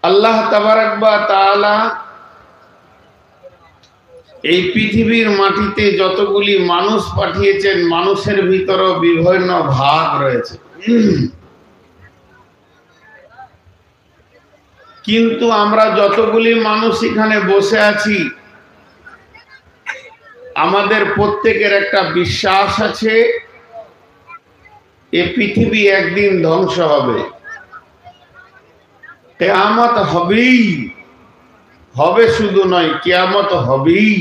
আল্লাহ তাবারাক ওয়া তাআলা এই পৃথিবীর মাটিতে যতগুলি মানুষ পাঠিয়েছেন, মানুষের ভিতরেও বিভিন্ন ভাগ রয়েছে। কিন্তু আমরা যতগুলি মানুষ এখানে বসে আছি, আমাদের প্রত্যেকের একটা বিশ্বাস আছে, এ পৃথিবী একদিন ধ্বংস হবে, কিয়ামত হবেই হবে, শুধু নয় কিয়ামত হবেই।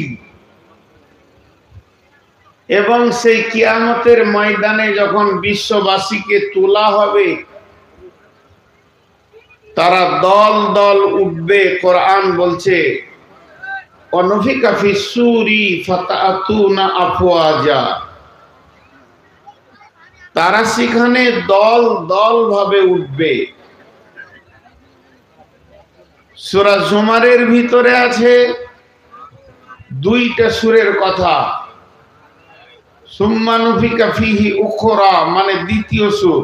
এবং সেই কিয়ামতের ময়দানে যখন বিশ্ববাসীকে তোলা হবে, তারা দল দল উঠবে। কোরআন বলছে অনুফিকা ফিসসুরি ফাতাতুনা আফওয়াজা, তারা সেখানে দল দল ভাবে উঠবে। সূরা জুমারের ভিতরে আছে দুইটা সূরের কথা, সুম্মা নুফিকা ফিহি উখরা মানে দ্বিতীয় সূর,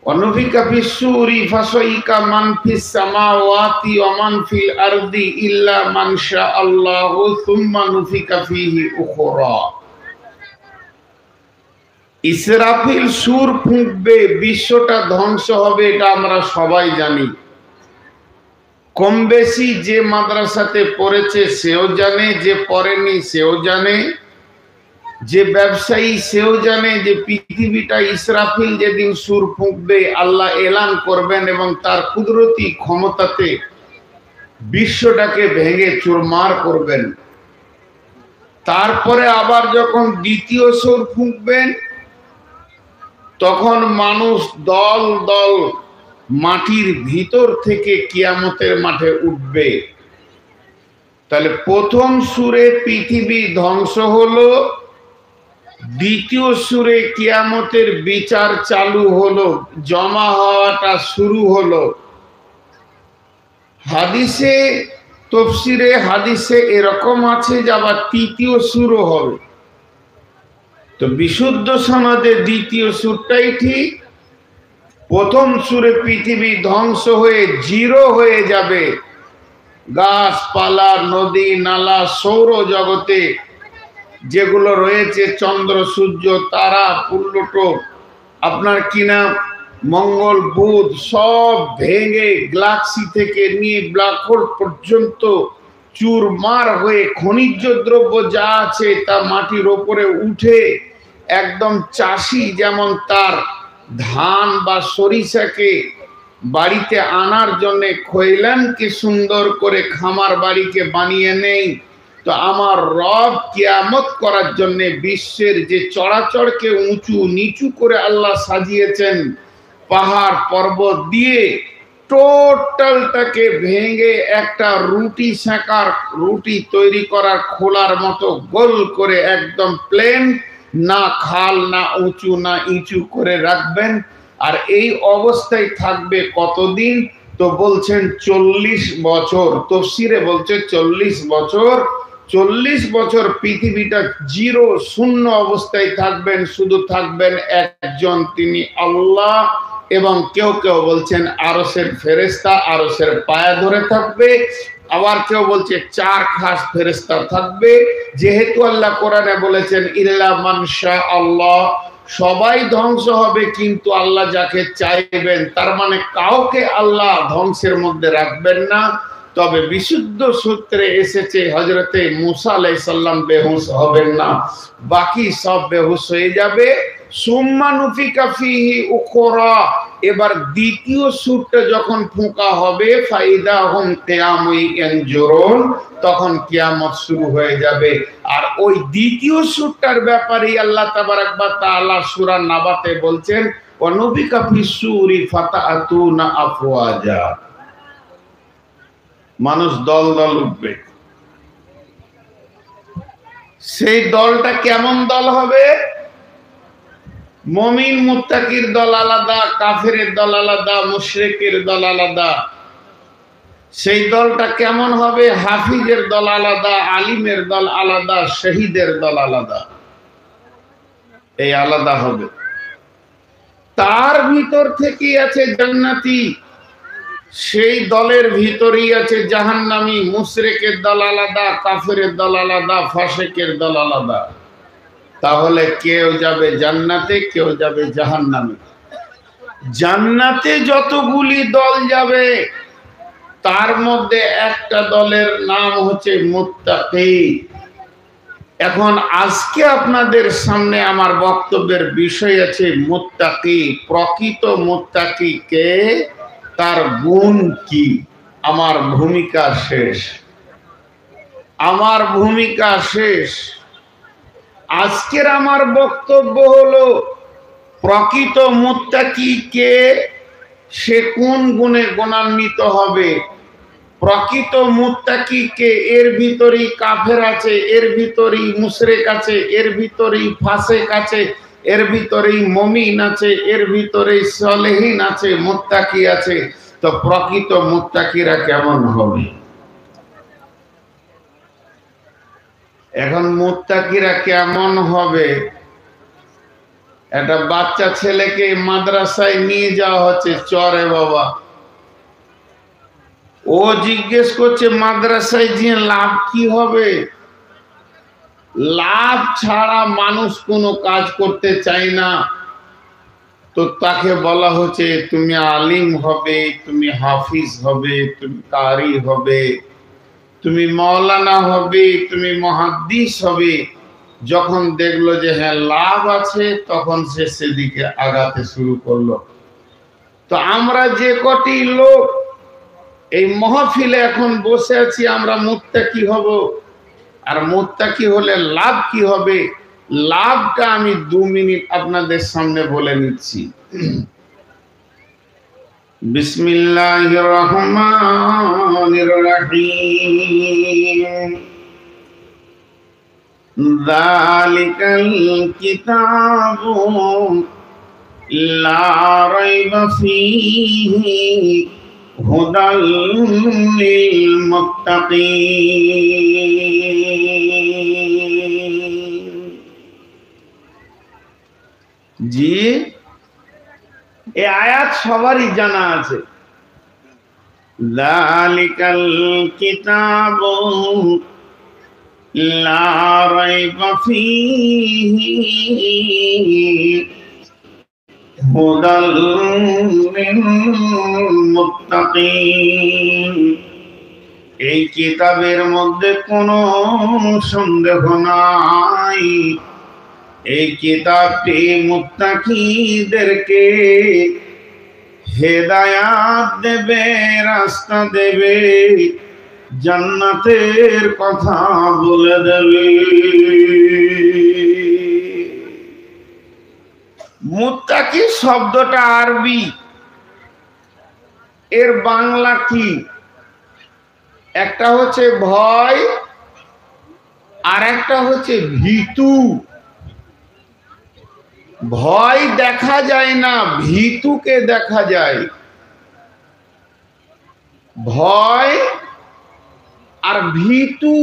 অনুফিকা ফিসসুরি ফাসাইকা মান ফিস সামাওয়াতি ওয়া মান ফিল আরদি ইল্লা মান শাআল্লাহু সুম্মা নুফিকা ফিহি উখরা। ইসরাফিল সূর ফুঁকবে, বিশ্বটা ধ্বংস হবে, এটা আমরা সবাই জানি। কম বেশি যে মাদ্রাসাতে পড়েছে সেও জানে, যে পড়েনি সেও জানে, যে ব্যবসায়ী সেও জানে যে পৃথিবীটা ইসরাফিল যেদিন সূর ফুঁকবে, আল্লাহ এলান করবেন এবং তার কুদরতি ক্ষমতাতে বিশ্বটাকে ভেঙে চুরমার করবেন। তারপরে আবার যখন দ্বিতীয় সূর ফুঁকবেন, তখন মানুষ দল দল মাটির ভিতর থেকে কিয়ামতের মাঠে উঠবে। তাহলে প্রথম সূরে পৃথিবী ধ্বংস হলো, দ্বিতীয় সূরে কিয়ামতের বিচার চালু হলো, জমা হওয়াটা শুরু হলো। হাদিসে তাফসীরে হাদিসে এরকম আছে যে আবার তৃতীয় সূরও হবে। তো বিশুদ্ধ সনদে দ্বিতীয় সূরটাই ঠিক। প্রথম সূরে পৃথিবী ধ্বংস হয়ে জিরো হয়ে যাবে। গাছপালা, নদী নালা, সৌর জগতে যেগুলো রয়েছে, চন্দ্র সূর্য তারা প্লুটো, আপনার কিনা মঙ্গল বুধ, সব ভেঙে গ্যালাক্সি থেকে নিয়ে ব্ল্যাক হোল পর্যন্ত চুরমার হয়ে খনিজ দ্রব্য যা আছে তা মাটির ওপরে উঠে একদম চাষি যেমন তার ধান বা সরিষাকে বাড়িতে আনার জন্য খৈলানকে সুন্দর করে খামার বাড়িকে বানিয়ে নেই, তো আমার রব কিয়ামত করার জন্য বিশ্বের যে চরাচরকে উঁচু নিচু করে আল্লাহ সাজিয়েছেন, পাহাড় পর্বত দিয়ে টোটালটাকে ভেঙে একটা রুটি সেঁকার, রুটি তৈরি করার খোলার মতো গোল করে একদম প্লেন, না খাল না উঁচু না ইঁচু করে রাখবেন। আর এই অবস্থায় থাকবে কতদিন? তো বলছেন 40 বছর। তাফসীরে বলছে 40 বছর। 40 বছর পৃথিবীটা জিরো শূন্য অবস্থায় থাকবেন, শুধু থাকবেন একজন, তিনি আল্লাহ। এবং কেউ কেউ বলছেন আরশের ফেরেশতা আরশের পায়ে ধরে থাকবে, আবার কেউ বলছে 4 খাস ফেরেশতা থাকবে। যেহেতু আল্লাহ কোরআনে বলেছেন ইল্লা মান শাআল্লাহ, সবাই ধ্বংস হবে কিন্তু আল্লাহ যাকে চাইবেন, তার মানে কাউকে আল্লাহ ধ্বংসের মধ্যে রাখবেন না। তবে বিশুদ্ধ সূত্রে এসেছে হযরতে মূসা আলাইহিস সালাম বেহুশ হবেন না, বাকি সব বেহুশ হয়ে যাবে। সুম্মা নুফিকা ফিহি উখরা, এবার দ্বিতীয় সূরটা যখন ফুঁকা হবে, ফাইদা হুম কিয়ামুন ইয়ানজুরুন, তখন কিয়ামত শুরু হয়ে যাবে। আর ওই দ্বিতীয় সূরটার ব্যাপারে আল্লাহ তাবারাক ওয়া তাআলা সূরা নাবাতে বলছেন ওয়া নুফিকা ফিস-সূরি ফাতাতুনা আফওয়াজা, মানুষ দল দল উঠবে। সেই দলটা কেমন দল হবে? মুমিন মুত্তাকির দল আলাদা, কাফেরের দল আলাদা, মুশরিকের দল আলাদা। সেই দলটা কেমন হবে? হাফিজের দল আলাদা, আলিমের দল আলাদা, শহীদের দল আলাদা। এই আলাদা হবে। তার ভিতর থেকেই আছে জান্নাতি, সেই দলের ভিতরেই আছে জাহান্নামী। মুশরিকের দল আলাদা, কাফেরের দল আলাদা, ফাসিকের দল আলাদা। তাহলে কেউ যাবে জান্নাতে, কেউ যাবে জাহান্নামে। জান্নাতে যতগুলি দল যাবে তার মধ্যে একটা দলের নাম হচ্ছে মুত্তাকি। এখন আজকে আপনাদের সামনে আমার বক্তব্যের বিষয় আছে মুত্তাকি। প্রকৃত মুত্তাকি কে, তার গুণ কি। আমার ভূমিকা শেষ, আমার ভূমিকা শেষ। আজকের আমার বক্তব্য হলো প্রকৃত মুত্তাকি কে, সে কোন গুণে গুণান্বিত হবে। প্রকৃত মুত্তাকি কে, এর ভিতরেই কাফের আছে, এর ভিতরেই মুশরিক আছে, এর ভিতরেই ফাসিক আছে, এর ভিতরেই মুমিন আছে, এর ভিতরেই সালেহিন আছে, মুত্তাকি আছে। তো প্রকৃত মুত্তাকিরা কেমন হবে? এখন মুত্তাকিরা কেমন হবে? একটা বাচ্চা ছেলেকে মাদ্রাসায় নিয়ে যাওয়া হচ্ছে, চরে বাবা। ও জিজ্ঞেস করছে মাদ্রাসায় যে লাভ কি হবে? লাভ ছাড়া মানুষ কোনো কাজ করতে চায় না। তো তাকে বলা হচ্ছে তুমি আলিম হবে, তুমি হাফিজ হবে, তুমি কারি হবে, তুমি মাওলানা হবে, তুমি মুহাদ্দিস হবে। যখন দেখলো যে হ্যাঁ লাভ আছে, তখন সে সেদিকে আগাতে শুরু করলো। তো আমরা যে কটি লোক এই মাহফিলে এখন বসে আছি, আমরা মুত্তাকি হব। আর মুত্তাকি হলে লাভ কি হবে, লাভটা আমি 2 মিনিট আপনাদের সামনে বলে নিচ্ছি। বিসমিল্লাহির রহমানির রহিম। যালিকাল কিতাবু লা রাইবা ফীহি হুদাল লিল মুত্তাকিন। জি, এই আয়াত সবারই জানা আছে। যালিকাল কিতাবু লা রাইবা ফীহি হুদাল লিল মুত্তাকিন। এই কিতাবের মধ্যে কোনো সন্দেহ নাই, এই কিতাবটি মুত্তাকিদেরকে হেদায়াত দেবে, রাস্তা দেবে, জান্নাতের কথা বলে দেবে। মুত্তাকি শব্দটা আরবি, এর বাংলা কি? একটা হচ্ছে ভয়, আর একটা হচ্ছে ভীতু। ভয় দেখা যায় না, ভীতুকে দেখা যায়। ভয় আর ভীতু,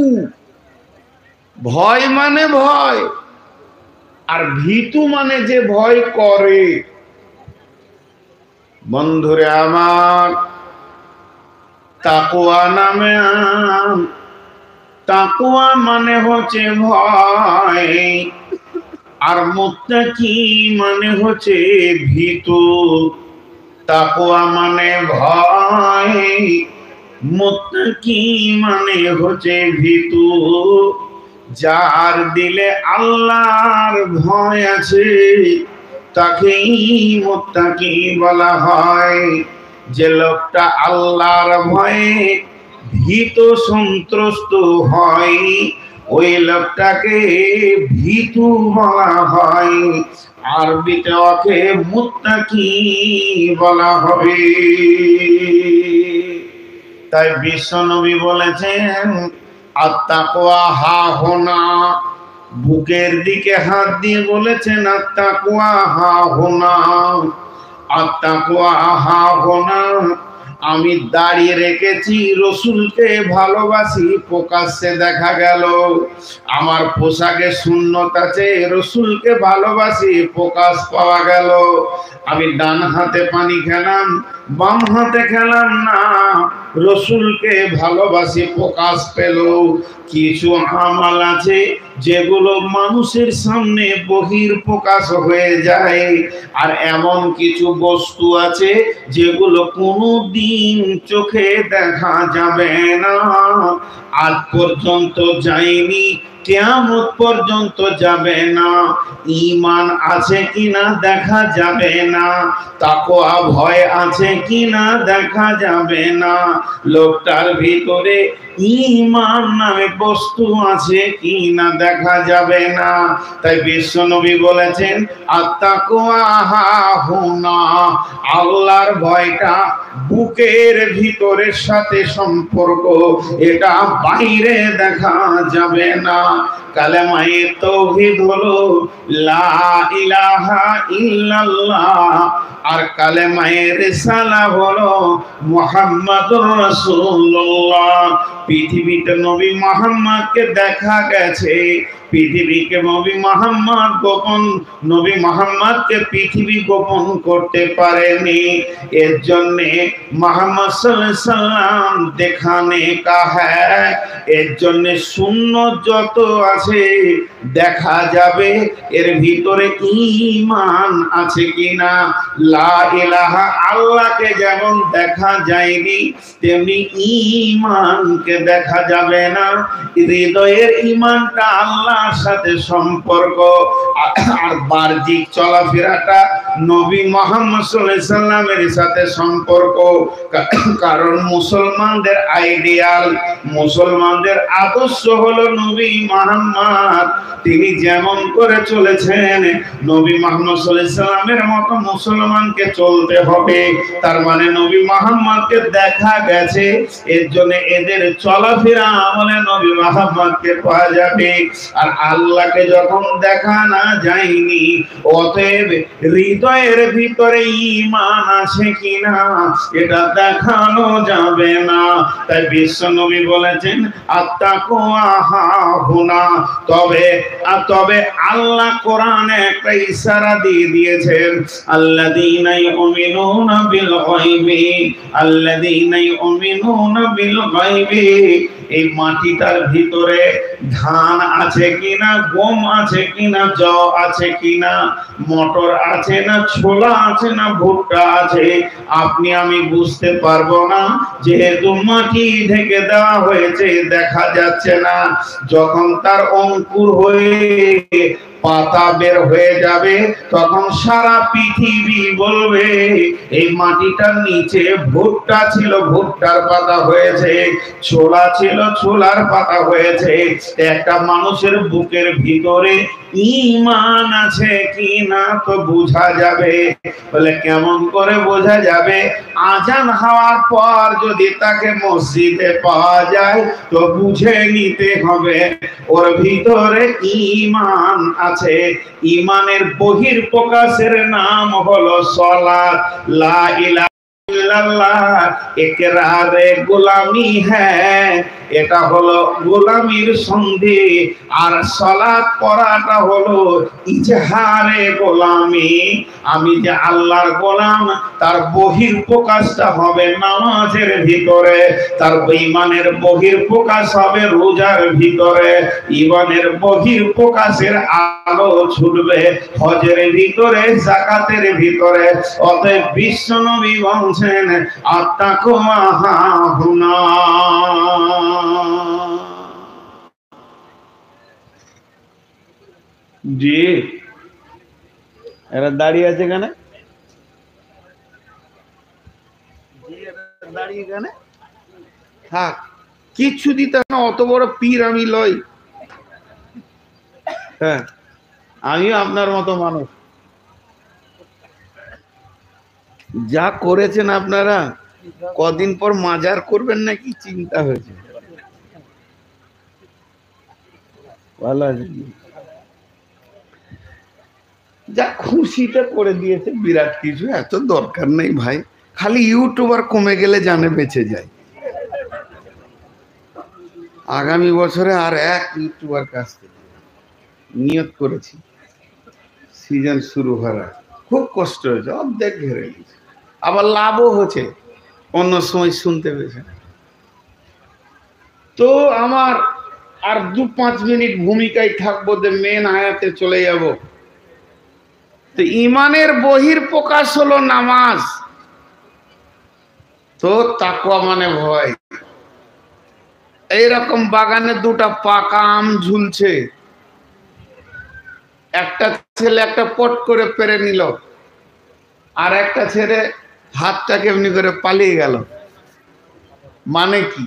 ভয় মানে ভয়, আর ভীতু মানে যে ভয় করে। বন্ধুরে আমার, তাকওয়া নামে, তাকওয়া মানে হচ্ছে ভয়, আর মুত্তাকি মানে হচ্ছে ভীতু। তাকওয়া মানে ভয়, মুত্তাকি মানে হচ্ছে ভীতু। যার দিলে আল্লাহর ভয় আছে তাকেই মুত্তাকি বলা হয়। যে লোকটা আল্লাহর ভয়ে ভীত সন্ত্রস্ত হয়, ওই লোকটাকে ভীতু বলা হয়। আরবিতে ওকে মুত্তাকি বলা হবে। তাই বিশ্বনবী বলেছেন আত্তাকওয়া হাহুনা, বুকের দিকে হাত দিয়ে বলেছেন আত্তাকওয়া হাহুনা, আত্তাকওয়া হাহুনা। আমি দাঁড়িয়ে রেখেছি, রসুলকে ভালোবাসি, প্রকাশ্যে দেখা গেল। আমার পোশাকে সুন্নত আছে, রসুলকে ভালোবাসি, প্রকাশ পাওয়া গেল। আমি ডান হাতে পানি খেলাম, বাম হাতে খেলাম না, রসুলকে ভালোবাসি প্রকাশ পেল। কিছু আমাল আছে যেগুলো মানুষের সামনে বহির প্রকাশ হয়ে যায়, আর এমন কিছু বস্তু আছে যেগুলো কোনো দিন চোখে দেখা যাবে না, আজ পর্যন্ত যায়নি, কিয়ামত পর্যন্ত যাবে না। ঈমান আছে কিনা দেখা যাবে না, তাকওয়া ভয় আছে কিনা দেখা যাবে না, লোকটার ভিতরে ঈমান নামে বস্তু আছে কিনা দেখা যাবে না। তাই বিশ্বনবী বলেছেন আত্তাকওয়া হাহুনা, আল্লাহর ভয়টা বুকের ভিতরের সাথে সম্পর্ক, এটা বাইরে দেখা যাবে না। কালেমায়ে তাওহীদ হলো লা ইলাহা ইল্লাল্লাহ, আর কালেমায়ে রিসালা হলো মুহাম্মাদুর রাসূলুল্লাহ। পৃথিবীতে নবী মুহাম্মদকে দেখা গেছে, পৃথিবীকে নবী মুহাম্মদ গোপন, নবী মুহাম্মদকে পৃথিবী গোপন করতে পারেনি। এর জন্য মুহাম্মদ সাল্লাল্লাহু আলাইহি সাল্লাম দেখানে কা হ্যায়, এর জন্য সুন্নত যত আছে দেখা যাবে এর ভিতরে ঈমান আছে কিনা। লা ইলাহা, আল্লাহকে যেমন দেখা যায়নি তেমনি ঈমানকে দেখা যাবে না। হৃদয়ের ঈমানটা আল্লাহর সাথে সম্পর্ক, আর বাহ্যিক চলাফেরাটা নবী মুহাম্মদ সাল্লাল্লাহু আলাইহি সাল্লামের সাথে সম্পর্ক। কারণ মুসলমানদের আইডিয়াল, মুসলমানদের আদর্শ হলো নবী মুহাম্মদ। তিনি যেমন করে চলেছেন নবী মুহাম্মদ সাল্লাল্লাহু আলাইহি সাল্লামের মতো মুসলমানকে চলতে হবে। তার মানে নবী মুহাম্মদকে দেখা গেছে, এর জন্য এদের চলাফেরা আমলে নবী মুহাম্মদকে পাওয়া যাবে। আর আল্লাহকে যখন দেখা না যায়নি, অতএব হৃদয়ের ভিতরে ঈমান আছে কিনা এটা দেখানো যাবে না। তাই বিশ্বনবী বলেছেন আত্তাকওয়া হাহুনা। তবে আল্লাহ কোরআনে একটা ইশারা দিয়ে দিয়েছেন, আল্লাযীনা ইউমিনুনা বিল গায়বি, আল্লাযীনা ইউমিনুনা বিল গায়বি। এই মাটিটার ভিতরে ধান আছে কিনা, গম আছে কিনা, জব আছে কিনা, মটর আছে না, ছোলা আছে না, ভুট্টা আছে, আপনি আমি বুঝতে পারবো না, যেহেতু মাটি ঢেকে দেওয়া হয়েছে, দেখা যাচ্ছে না। যখন তার অঙ্কুর হয়ে পাতা বের হয়ে যাবে, তখন সারা পৃথিবী বলবে এই মাটিটার নিচে ভুট্টা ছিল, ভুট্টার পাতা হয়েছে, ছোলা ছিল, ছোলার পাতা হয়েছে। একটা মানুষের বুকের ভিতরে ঈমান আছে কিনা তো বোঝা যাবে। বলে কেমন করে বোঝা যাবে? আজান হওয়ার পর যদি তাকে মসজিদে পাওয়া যায় তো বুঝে নিতে হবে ওর ভিতরে ঈমান আছে। ঈমানের বহির প্রকাশের নাম হলো সালাত। লা ইলাহা ইল্লাল্লাহ ইকরারে গোলামি হ্যায়, এটা হলো গোলামির সন্ধি। আর সালাত পড়াটা হলো ইজহারে গোলামি। আমি যে আল্লাহর গোলাম তার বহির প্রকাশটা হবে নামাজের ভিতরে, তার ঈমানের বহির প্রকাশ হবে রোজার ভিতরে, ঈমানের বহির প্রকাশের আলো ছুটবে হজের ভিতরে, যাকাতের ভিতরে। অতএব বিশ্বনবী বলছেন আত্তাকওয়া হাহুনা। জি, এরা দাঁড়িয়ে আছে কেন? দাঁড়িয়ে কেন? থাক, কিচ্ছু দিতে না, অত বড় পীর আমি লই। হ্যাঁ, আমিও আপনার মতো মানুষ। যা করেছেন আপনারা, কদিন পর মাজার করবেন নাকি চিন্তা হয়েছে। ভালো আছে, যা খুশিটা করে দিয়েছে, বিরাট কিছু, এত দরকার নেই ভাই। খালি ইউটিউবার কমে গেলে জানে বেঁচে যায়। আগামী বছরে আর এক ইউটিউবার কাছ থেকে নিয়ত করেছি, সিজন শুরু হওয়ার খুব কষ্ট হয়েছে, অর্ধেক ঘেরে নিয়েছে। আবার লাভও হচ্ছে, অন্য সময় শুনতে পেয়েছে। তো আমার আর 2-5 মিনিট ভূমিকায় থাকবো, যে মেন আয়াতে চলে যাব। তো ইমানের বহির প্রকাশ হলো নামাজ। তো তাকওয়া মানে ভয়। এইরকম বাগানে 2টা পাকা আম ঝুলছে, একটা ছেলে একটা পট করে পেরে নিল, আর একটা ছেলে হাতটাকে এমনি করে পালিয়ে গেল। মানে কি?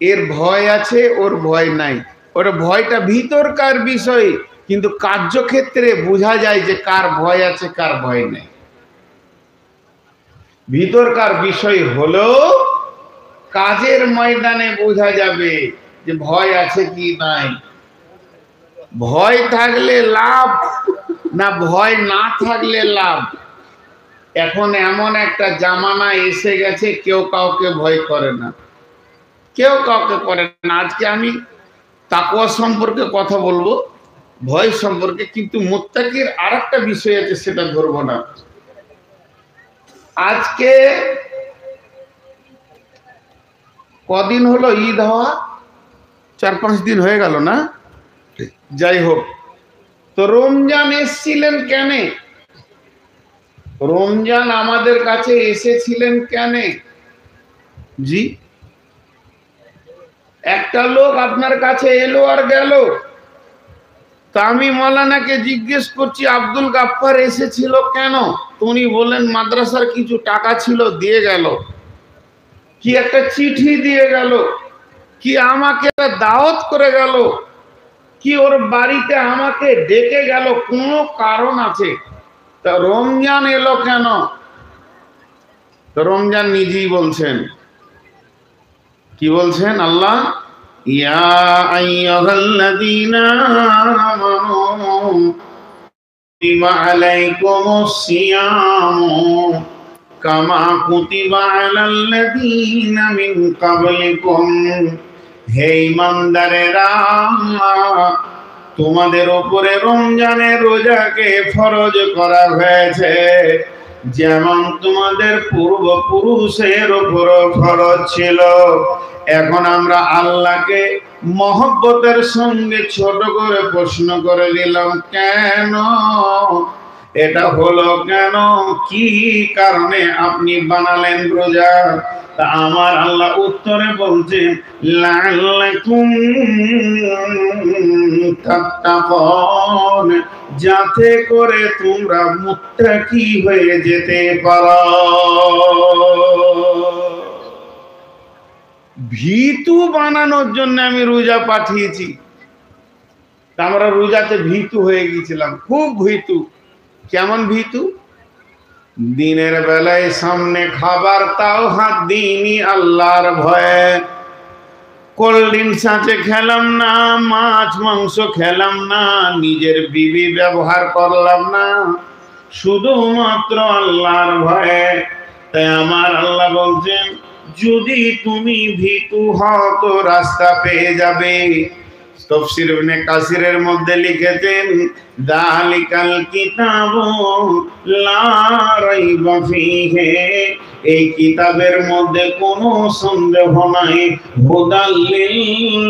এর ভয় আছে, ওর ভয় নাই। ওর ভয়টা ভিতরকার বিষয়, কিন্তু কার্যক্ষেত্রে বোঝা যায় যে কার ভয় আছে কার ভয় নেই। ভিতরকার বিষয় হলো কাজের ময়দানে বোঝা যাবে যে ভয় আছে কি নাই। ভয় থাকলে লাভ না ভয় না থাকলে লাভ। এখন এমন একটা জামানা এসে গেছে, কেউ কাউকে ভয় করে না, কেউ কাউকে করে না। আজকে আমি তাকওয়া সম্পর্কে কথা বলবো, ভয় সম্পর্কে, কিন্তু মুত্তাকির আরেকটা বিষয় আছে, সেটা ধরবো না। আজকে কদিন হলো ঈদ হওয়া? 4-5 দিন হয়ে গেল না? যাই হোক, তো রমজান এসেছিলেন কেন? রমজান আমাদের কাছে এসেছিলেন কেন? জি, একটা লোক আপনার কাছে এলো আর গেল। তা আমি মৌলানাকে জিজ্ঞেস করছি, আব্দুল গাফফার এসেছিল কেন? উনি বলেন মাদ্রাসার কিছু টাকা ছিল, দিয়ে গেল। কি একটা চিঠি দিয়ে গেল, কি আমাকে দাওয়াত করে গেল, কি ওর বাড়িতে আমাকে ডেকে গেল, কোনো কারণ আছে। তা রমজান এলো কেন? তো রমজান নিজেই বলছেন, কি বলছেন আল্লাহ? ইয়া আইয়ুহাল্লাযীনা আমানু কুতিবা আলাইকুমুস সিয়ামু কামা কুতিবা আলাল্লাযীনা মিন ক্বাবলিকুম। হে ঈমানদারেরা, তোমাদের উপরে রমজানের রোজাকে ফরজ করা হয়েছে, যেমন তোমাদের পূর্বপুরুষের উপর ফরজ ছিল। এখন আমরা আল্লাহকে মহব্বতের সঙ্গে ছোট করে প্রশ্ন করে দিলাম, কেন? এটা হলো কেন? কি কারণে আপনি বানালেন রোজা? তা আমার আল্লাহ উত্তরে বলছেন, লাআল্লাকুম তাত্তাকুন, যাতে করে তোমরা মুত্তাকি হয়ে যেতে পারো। ভীতু বানানোর জন্য আমি রোজা পাঠিয়েছি। আমরা রোজাতে ভীতু হয়ে গেছিলাম, খুব ভীতু। কেমন ভীতু? দিনের বেলায় সামনে খাবার, তাও হাত দিইনি আল্লাহর ভয়ে। কোল্ড ড্রিঙ্কস আছে খেলাম না, মাছ মাংস খেলাম না, নিজের বিবি ব্যবহার করলাম না, শুধুমাত্র আল্লাহর ভয়ে। তাই আমার আল্লাহ বলছেন, যদি তুমি ভীতু হও তো রাস্তা পেয়ে যাবে। তাফসীর ইবনে কাসিরের মধ্যে লিখেছেন, যালিকাল কিতাবু লা রাইবা ফীহি, এই কিতাবের মধ্যে কোনো সন্দেহ নাই, হুদাল লিল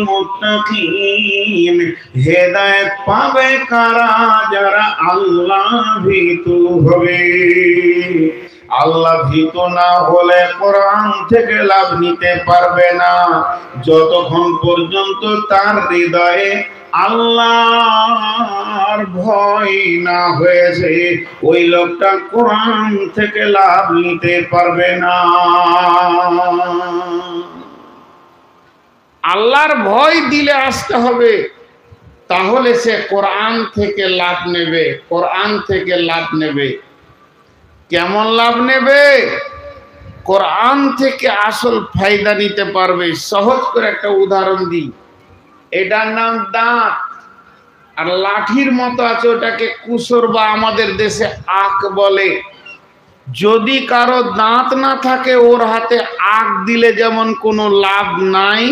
মুত্তাকিন, হেদায়েত পাবে কারা? যারা আল্লাহ ভীতু হবে। আল্লাহ ভীতু না হলে কোরআন থেকে লাভ নিতে পারবে না। যতক্ষণ পর্যন্ত তার হৃদয়ে আল্লাহর ভয় না হয়েছে, ওই লোকটা কোরআন থেকে লাভ নিতে পারবে না। আল্লাহর ভয় দিলে আসতে হবে, তাহলে সে কোরআন থেকে লাভ নেবে। কোরআন থেকে লাভ নেবে। কেমন লাভ নেবে? কোরআন থেকে আসল ফায়দা নিতে পারবে। সহজ করে একটা উদাহরণ দিই। এটার নাম দাঁত, আর লাঠির মতো আছে, ওটাকে কুসর বা আমাদের দেশে আখ বলে। যদি কারো দাঁত না থাকে, ওর হাতে আখ দিলে যেমন কোনো লাভ নাই,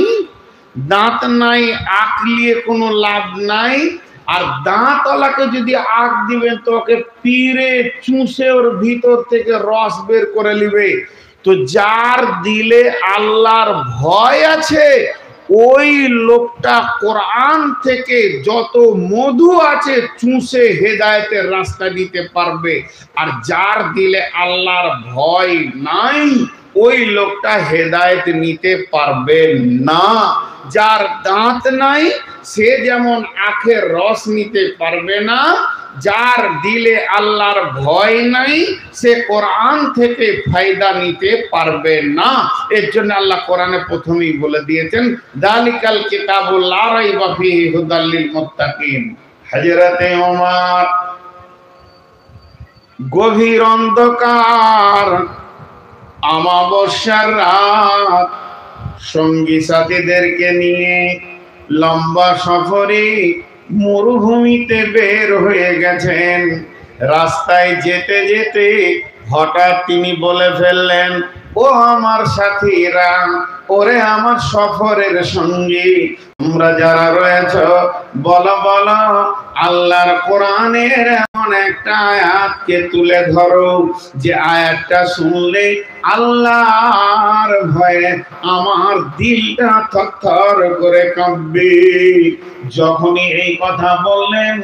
দাঁত নাই আখ নিয়ে কোনো লাভ নাই, আর দাঁতওয়ালাকে যদি আগ দিবেন তো ওকে পিড়ে চুষে ওর ভিতর থেকে রস বের করে নিবে। তো যার দিলে আল্লাহর ভয় আছে ওই লোকটা কোরআন থেকে যত মধু আছে চুষে হেদায়েতের রাস্তা দিতে পারবে। আর যার দিলে আল্লাহর ভয় নাই ওই লোকটা হেদায়েত নিতে পারবে না। যার দাঁত নাই সে যেমন আখের রস নিতে পারবে না, যার দিলে আল্লাহর ভয় নাই সে কোরআন থেকে ফায়দা নিতে পারবে না। এর জন্য আল্লাহ কোরআনে প্রথমেই বলে দিয়েছেন যালিকাল কিতাবুল লা রাইবা ফীহি হুদাল লিল মুত্তাকিন। হযরতে ওমর গভীর অন্ধকার আমাবস্যার রাত সঙ্গী সাথীদেরকে নিয়ে লম্বা সফরে মরুভূমিতে বের হয়ে গেছেন। রাস্তায় যেতে যেতে হঠাৎ তিনি বলে ফেললেন, ও আমার সাথীরা, ওরে আমার সফরের সঙ্গী, তোমরা যারা রয়েছ বলো বলো আল্লাহর কোরআনের এমন একটা আয়াতকে তুলে ধরো যে আয়াতটা শুনলে আল্লাহর ভয়ে আমার দিলটা থরথর করে কাঁপবে। যখনই এই কথা বললেন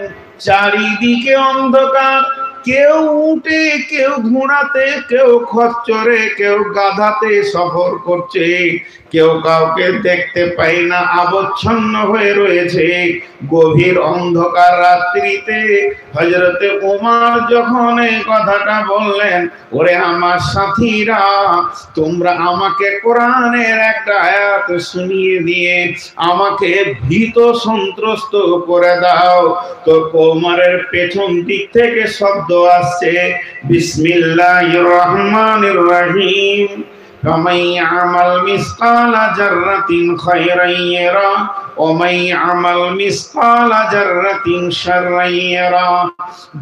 চারিদিকে অন্ধকার, কেউ উঠে, কেউ ঘোড়াতে, কেউ খচ্চরে, কেউ গাধাতে সফর করছে, কেউ কাউকে দেখতে পাই না, আবচ্ছন্ন হয়ে রয়েছে গভীর অন্ধকার রাত্রিতে। হযরতে ওমর যখন এই কথাটা বললেন, ওরে আমার সাথীরা, তোমরা আমাকে কোরআনের একটা আয়াত শুনিয়ে দিয়ে আমাকে ভীত সন্ত্রস্ত করে দাও। তো ওমরের পেছন দিক থেকে শব্দ আসছে, বিসমিল্লাহির রহমানির রহিম, ফামান ইয়ামাল মিসকালা যাররাতিন খায়রান ইয়ারা ওয়া মান ইয়ামাল মিসকালা যাররাতিন শাররান ইয়ারা।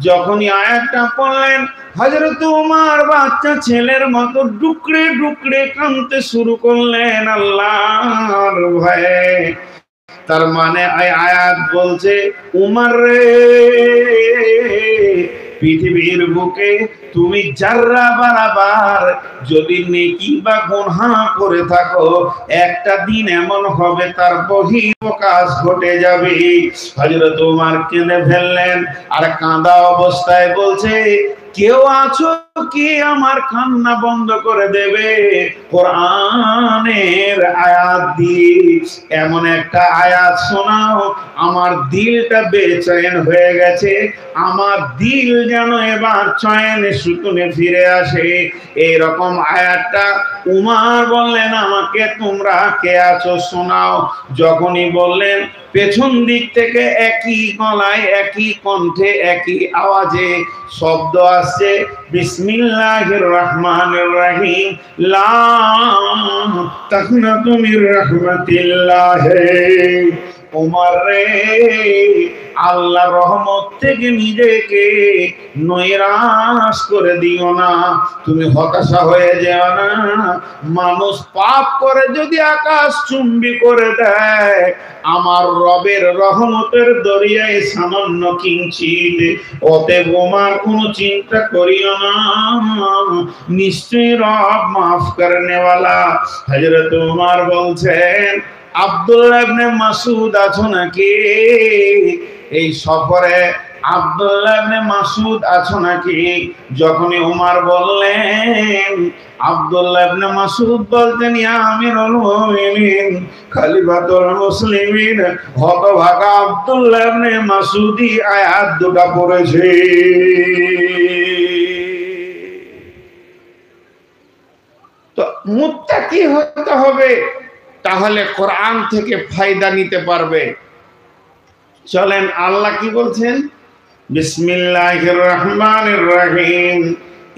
যখনই আয়াতটা পড়লেন হযরত ওমর বাচ্চা ছেলের মতো ডুকরে ডুকরে কাঁদতে শুরু করলেন আল্লাহর ভয়ে। তার মানে আয়াত বলছে, উমর রে, পৃথিবীর বুকে তুমি যাররা বারাবার যদি নেকি বা গুনাহ করে থাকো, একটা দিন এমন হবে তার বহিঃপ্রকাশ ঘটে যাবে। হযরত ওমর কেঁদে ফেললেন আর কাঁদা অবস্থায় বলছে, কেউ আছো কি আমার কান্না বন্ধ করে দেবে? কোরআনের আয়াত দিয়ে এমন একটা আয়াত শোনাও, আমার দিলটা বেচैन হয়ে গেছে, আমার দিল যেন এবার চয়নে সুকুনে ফিরে আসে। এরকম আয়াতটা উমর বললেন, আমাকে তোমরা কে আছো শোনাও। যখনই বললেন পেছন দিক থেকে একই গলায়, একই কণ্ঠে, একই আওয়াজে শব্দ আসছে, বিসমিল্লাহির রহমানির রহিম, লা তাকনাতু মির রাহমাতিল্লাহ। ওমর রে, আল্লাহর রহমত থেকে নিজেকে নৈরাশ করে দিও না, তুমি হতাশা হয়ে যেও না। মানুষ পাপ করে যদি আকাশ চুম্বি করে দেয়, আমার রবের রহমতের দরিয়ায় সামান্য কিঞ্চিত, অতএব ওমর কোনো চিন্তা করিও না, নিশ্চয়ই রব মাফ করনে ওয়ালা। হযরত ওমর বলছেন, আব্দুল্লাহ ইবনে মাসউদ আছো নাকি এই সফরে? আব্দুল্লাহ ইবনে মাসউদ আছো নাকি? যখনই ওমর বললেন, আব্দুল্লাহ ইবনে মাসউদ বলতেন, ইয়া আমিরুল মুমিনিন, খলিফাতুল মুসলিমিন, হতভাগা আব্দুল্লাহ ইবনে মাসউদই আয়াত দুটো পড়েছে। তো মুত্তাকি হতে হবে, তাহলে কোরআন থেকে ফায়দা নিতে পারবে। চলেন আল্লাহ কি বলছেন, বিসমিল্লাহির রহমানির রহিম,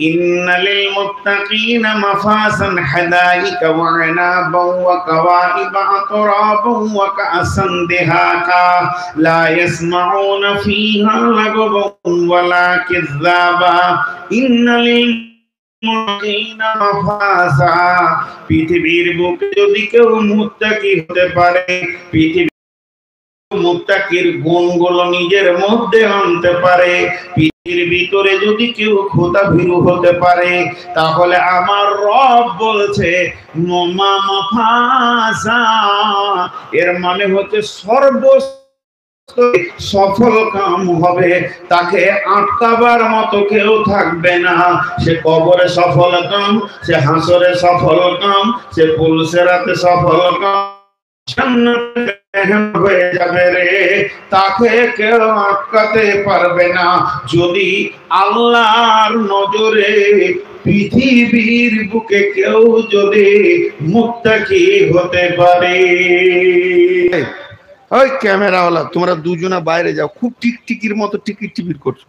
ইন্নালিল মুত্তাকিনা মাফাসান হাদাইকা ওয়া আনাবা ওয়া কাওয়াইবা আতরাবা ওয়া কাসান দিহাকা লা ইয়াসমাউনা ফীহা লাগাবান ওয়ালা কিযাবা ইন্নালিল মুত্তাকিনা মাফাসা। পৃথিবীর বুকে যদি কেউ মুত্তাকি হতে পারে, পৃথিবী মুত্তাকির গুণগুলো নিজের মধ্যে আনতে পারে, পৃথিবীর ভিতরে যদি কেউ খোদা ভীরু হতে পারে, তাহলে আমার রব বলছে এর মানে হচ্ছে সফল কাম হবে, তাকে আটকাবার মতো কেউ থাকবে না। সে কবরে সফল কাম, সে হাসরে সফল কাম, সে পুলসেরাতে সফল কাম, হয়ে যাবে রে, তাকে কেউ আটকাতে পারবে না। যদি আল্লাহর নজরে পৃথিবীর বুকে কেউ যদি মুত্তাকি হতে পারে। ওই ক্যামেরাওয়ালা, তোমরা দুজনা বাইরে যাও, খুব টিকটিকির মতো টিকিট টিকিট করছো।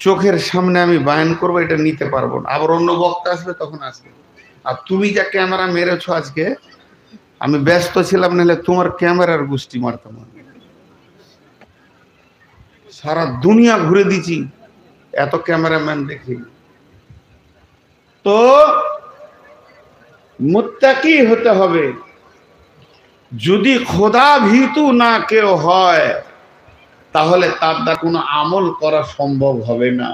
চোখের সামনে আমি বায়ান করবো, এটা নিতে পারবো না। আবার অন্য বক্তা আসবে, তখন আসবে। আর তুমি যা ক্যামেরা মেরেছো আজকে, আমি ব্যস্ত ছিলাম, নাহলে তোমার ক্যামেরার গোষ্ঠী মারতাম। সারা দুনিয়া ঘুরে দিছি, এত ক্যামেরাম্যান দেখি। তো মুত্তাকি হতে হবে। যদি খোদা ভীতু না কেউ হয়, তাহলে তার দ্বারা কোনো আমল করা সম্ভব হবে না।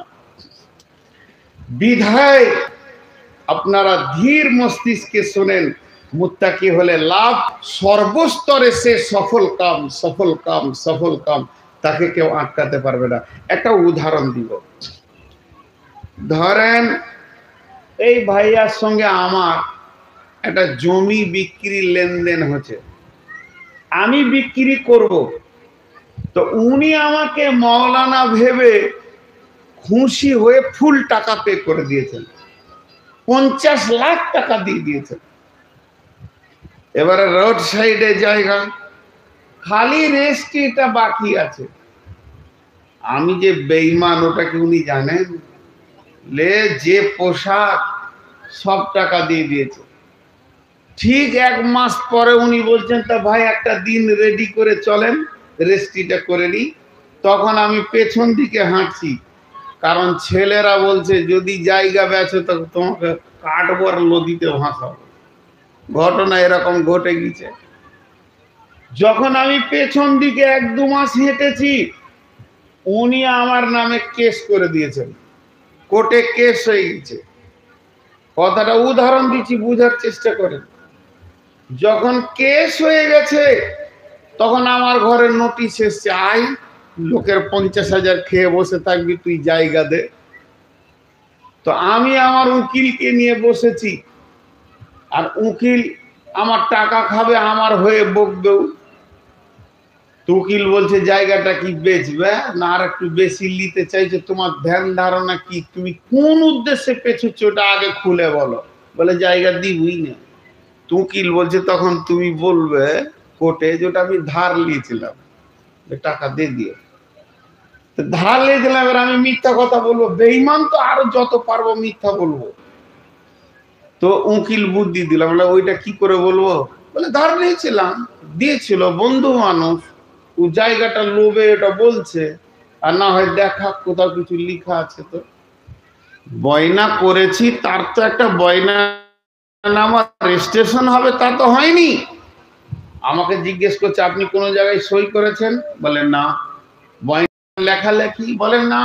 বিধায় আপনারা ধীর মস্তিষ্কে শোনেন, মুত্তাকি হলে লাভ সর্বস্তরে, সে সফল কাম, সফল কাম, সফল কাম, তাকে কেউ আটকাতে পারবে না। একটা উদাহরণ দিব। ধরেন এই ভাইয়ার সঙ্গে আমার একটা জমি বিক্রির লেনদেন হচ্ছে, আমি বিক্রি করব, তো উনি আমাকে মৌলানা ভেবে খুশি হয়ে ফুল টাকা পে করে দিয়েছেন, 50 লাখ টাকা দিয়ে দিয়েছেন। এবারে রোড সাইডে জায়গা খালি, রেজিস্ট্রিটা বাকি আছে। আমি যে বেঈমান ওটা কি উনি জানেন? লে যে পোশাক সব টাকা দিয়ে দিয়েছে। ঠিক 1 মাস পরে উনি বলছেন, তা ভাই একটা দিন রেডি করে চলেন, রেজিস্ট্রিটা করে নিই। তখন আমি পেছন দিকে হাঁটছি, কারণ ছেলেরা বলছে যদি জায়গা বেচো তো তোমাকে কাটবো আর নদীতে ভাসাবো। ঘটনা এরকম ঘটে গেছে। যখন আমি পেছন দিকে 1-2 মাস হেঁটেছি, উনি আমার নামে কেস করে দিয়েছেন, কোর্টে কেস হয়ে গেছে। কথাটা উদাহরণ দিচ্ছি, বুঝার চেষ্টা করেন। যখন কেস হয়ে গেছে, তখন আমার ঘরে নোটিশ এসছে, আই লোকের 50,000 খেয়ে বসে থাকবি, তুই জায়গা দে। তো আমি আমার উকিলকে নিয়ে বসেছি, আর উকিল আমার টাকা খাবে, আমার হয়ে বকবেও। তো উকিল বলছে জায়গাটা কি বেচবে না আর একটু বেশি নিতে চাইছে, তোমার ধ্যান ধারণা কি, তুমি কোন উদ্দেশ্যে পেছুচ্ছ ওটা আগে খুলে বলো। বলে জায়গা দিবই না। তো উকিল বলছে তখন তুমি বলবে কোর্টে যেটা আমি ধার নিয়েছিলাম, টাকা দিয়ে দিও। ধার নিয়েছিলাম, এবার আমি মিথ্যা কথা বলবো? বেঈমান তো আরো যত পারবো মিথ্যা বলবো। তো উকিল বুদ্ধি দিলাম, বলে ওইটা কি করে বলবো? বলে ধার নিয়েছিলাম, দিয়েছিল বন্ধু মানুষ, ও জায়গাটা লোভে এটা বলছে, আর না হয় দেখা কোথাও কিছু লেখা আছে। তো বয়না করেছি, তার তো একটা বয়না নামা রেজিস্ট্রেশন হবে, তা তো হয়নি। আমাকে জিজ্ঞেস করছে আপনি কোন জায়গায় সই করেছেন? বলেন না। বয়না লেখালেখি? বলেন না।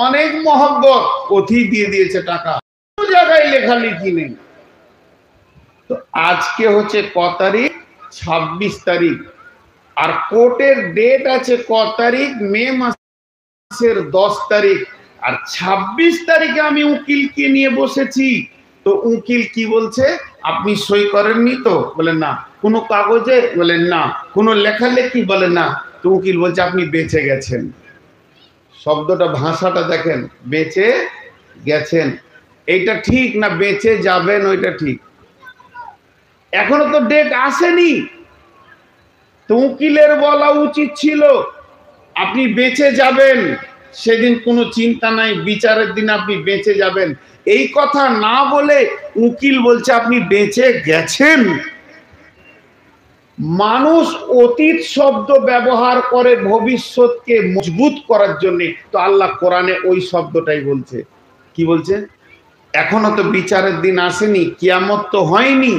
অনেক মহব্বত, কোথায় দিয়ে দিয়েছে টাকা, কোন জায়গায় লেখালেখি নেই। তো আজকে হচ্ছে ক তারিখ? 26 তারিখ। আর কোর্টের ডেট আছে ক তারিখ? মে মাসের 10 তারিখ। আর 26 তারিখে আমি উকিলকে নিয়ে বসেছি। তো উকিল কি বলছে, আপনি সই করেননি তো? বলেন না। কোনো কাগজে? বলেন না। কোনো লেখালেখি? বলেন না। তো উকিল বলছে আপনি বেঁচে গেছেন। শব্দটা, ভাষাটা দেখেন, বেঁচে গেছেন। এইটা ঠিক না বেঁচে যাবেন ওইটা ঠিক? এখনো তো ডেট আসেনি। তো উকিলের বলা উচিত ছিল আপনি বেঁচে যাবেন, সেদিন কোনো চিন্তা নাই, বিচারের দিন আপনি বেঁচে যাবেন। এই কথা না বলে উকিল বলছে আপনি বেঁচে গেছেন। মানুষ অতীত শব্দ ব্যবহার করে ভবিষ্যৎকে মজবুত করার জন্য। তো আল্লাহ কোরআনে ওই শব্দটাই বলছে। কি বলছে? এখনো তো বিচারের দিন আসেনি, কিয়ামত তো হয়নি,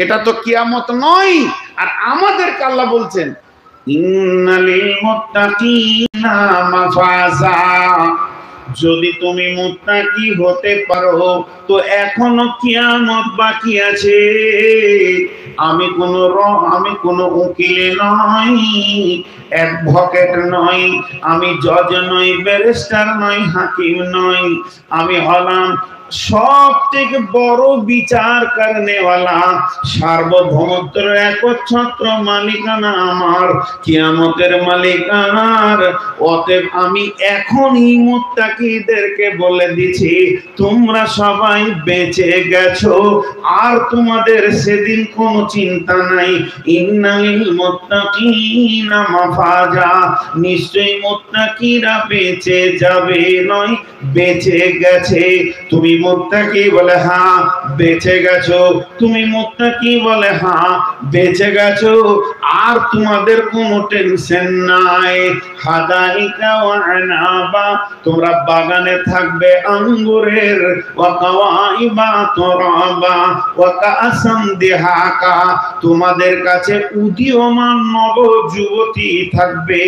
এটা তো কিয়ামত নয়। আর আমাদেরকে আল্লাহ বলছেন ইন্নাল মুত্তাকিনা মাফাজা, যদি তুমি মুত্তাকি হতে পারো তো এখনো কিয়ামত বাকি আছে। আমি কোনো উকিল নই, অ্যাডভোকেট নই, আমি জজ নই, ব্যারিস্টার নই, হাকিম নই, আমি হলাম সব থেকে বড় বিচার করনেওয়ালা, সার্বভৌমত্বের একচ্ছত্র মালিকানা আমার, কিয়ামতের মালিকানার। অতএব আমি এখনই মুত্তাকিদেরকে বলে দিছি, তোমরা সবাই বেঁচে গেছো, আর তোমাদের সেদিন কোনো চিন্তা নাই। ইন্নাল মুত্তাকিনা মাফাজা, নিশ্চয়ই মুত্তাকিরা বেঁচে যাবে, নয় বেঁচে গেছে। তুমি মুত্তাকি বলে হ্যাঁ বেঁচে গেছো, তুমি মুত্তাকি বলে হ্যাঁ বেঁচে গেছো, আর তোমাদের কোনো টেনশন নাই। হাদাইকা ওয়া আনাবা, তোমরা বাগানে থাকবে আঙ্গুরের, ওয়া কাওয়াইবা তুরাবা ওয়া কাসাম দিহাকা, তোমাদের কাছে উদীয়মান নব যুবতী থাকবে